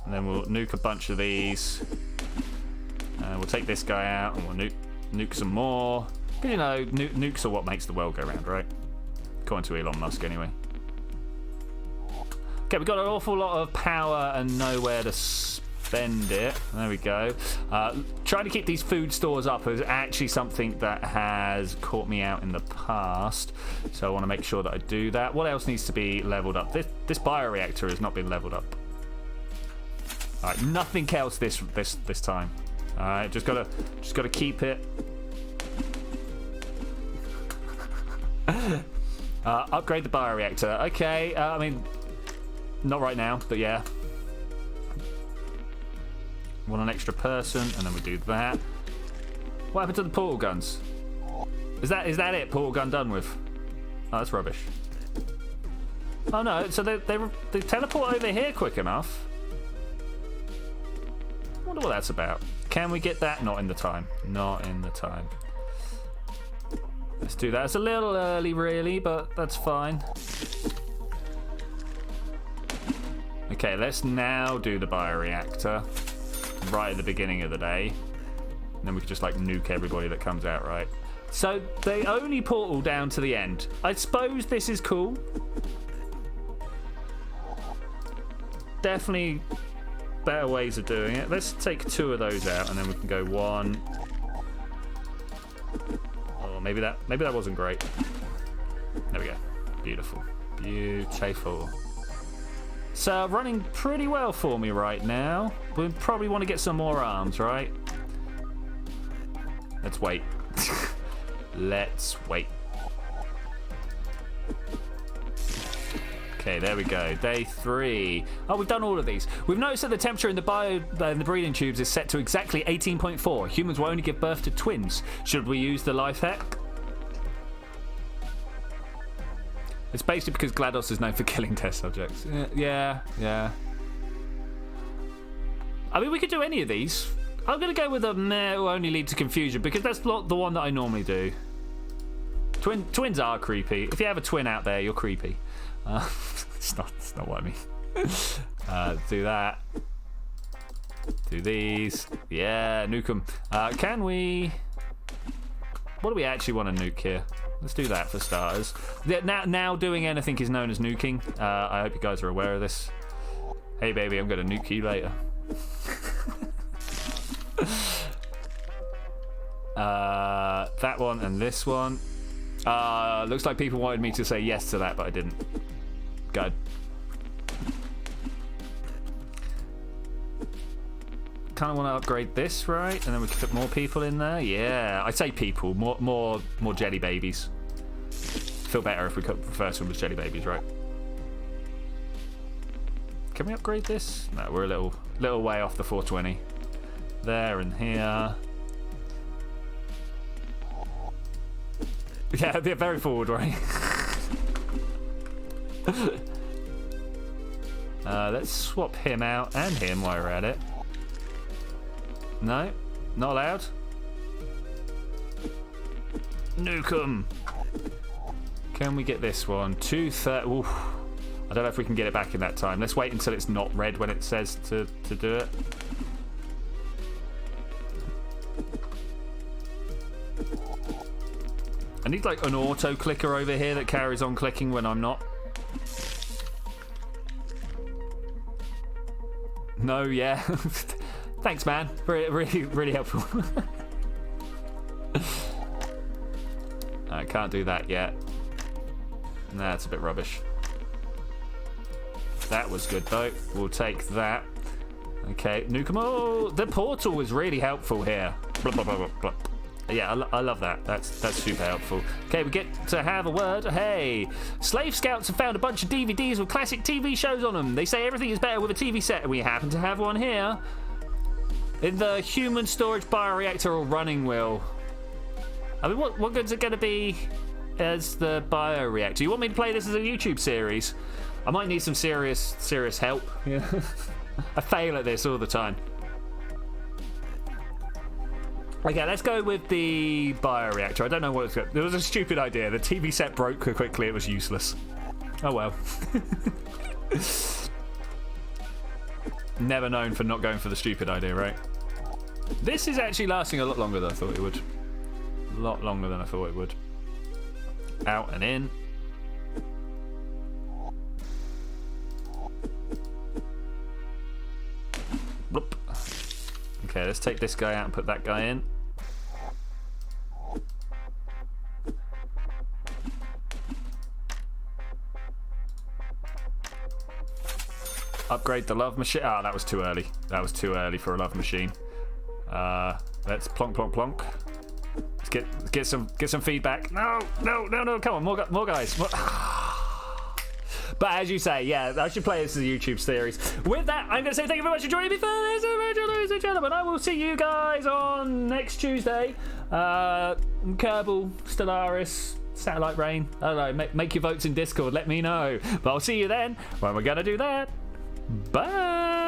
And then we'll nuke a bunch of these. We'll take this guy out and we'll nuke some more. Because, you know, nukes are what makes the world go round, right? According to Elon Musk, anyway. Okay, we've got an awful lot of power and nowhere to spend it. There we go. Trying to keep these food stores up is actually something that has caught me out in the past. So I want to make sure that I do that. What else needs to be leveled up? This bioreactor has not been leveled up. All right, nothing else this time. All right, just gotta keep it. Upgrade the bioreactor. Okay, I mean, not right now, but yeah. Want an extra person, and then we do that. What happened to the portal guns? Is that it? Portal gun done with? Oh, that's rubbish. Oh no, so they teleport over here quick enough. I wonder what that's about. Can we get that? Not in the time. Not in the time. Let's do that. It's a little early, really, but that's fine. Okay, let's now do the bioreactor right at the beginning of the day. And then we can just, like, nuke everybody that comes out, right? So, they only portal down to the end. I suppose this is cool. Definitely better ways of doing it. Let's take 2 of those out, and then we can go 1. Oh, maybe that wasn't great. There we go. Beautiful. Beautiful. So running pretty well for me right now. We probably want to get some more arms, right? Let's wait. Let's wait. Okay, there we go. Day 3. Oh, we've done all of these. We've noticed that the temperature in the breeding tubes is set to exactly 18.4. Humans will only give birth to twins. Should we use the life hack? It's basically because GLaDOS is known for killing test subjects. Yeah. I mean, we could do any of these. I'm going to go with a meh will only lead to confusion because that's not the one that I normally do. Twins are creepy. If you have a twin out there, you're creepy. It's not what I mean. Do that. Do these. Yeah, nuke them. Can we... What do we actually want to nuke here? Let's do that for starters. Now doing anything is known as nuking. I hope you guys are aware of this. Hey baby, I'm going to nuke you later. That one and this one. Looks like people wanted me to say yes to that, but I didn't. Good. Kind of want to upgrade this, right? And then we can put more people in there. Yeah, I say people, more jelly babies. Feel better if we cut the first one with jelly babies, right? Can we upgrade this? No, we're a little way off the 420. There and here. Yeah, they're very forward, right? Let's swap him out and him while we're at it. No, not allowed. Nuke 'em. Can we get this one? 230. Oof. I don't know if we can get it back in that time. Let's wait until it's not red when it says to do it. I need like an auto clicker over here that carries on clicking when I'm not. No, yeah. Thanks, man. Really helpful. I can't do that yet. Nah, it's a bit rubbish. That was good though. We'll take that. Okay, nuke 'em all. The portal was really helpful here. Blah, blah, blah, blah, blah. Yeah, I love that. That's super helpful. Okay, we get to have a word. Hey, Slave Scouts have found a bunch of DVDs with classic TV shows on them. They say everything is better with a TV set, and we happen to have one here. In the human storage bioreactor or running wheel. I mean, what good's it going to be as the bioreactor? You want me to play this as a YouTube series? I might need some serious help. Yeah. I fail at this all the time. Okay, let's go with the bioreactor. I don't know what it's got. It was a stupid idea. The TV set broke quickly. It was useless. Oh well. Never known for not going for the stupid idea, right? This is actually lasting a lot longer than I thought it would. A lot longer than I thought it would. Out and in. Bloop. Okay, let's take this guy out and put that guy in. Upgrade the love machine. Ah, that was too early. That was too early for a love machine. Let's plonk, plonk, plonk. Let's get some feedback. No. Come on, more guys. But as you say, yeah, I should play this as a YouTube series. With that, I'm going to say thank you very much for joining me for this, ladies and gentlemen. I will see you guys on next Tuesday. Kerbal, Stellaris, Satellite Rain. I don't know, make your votes in Discord. Let me know. But I'll see you then when we're going to do that. Bye.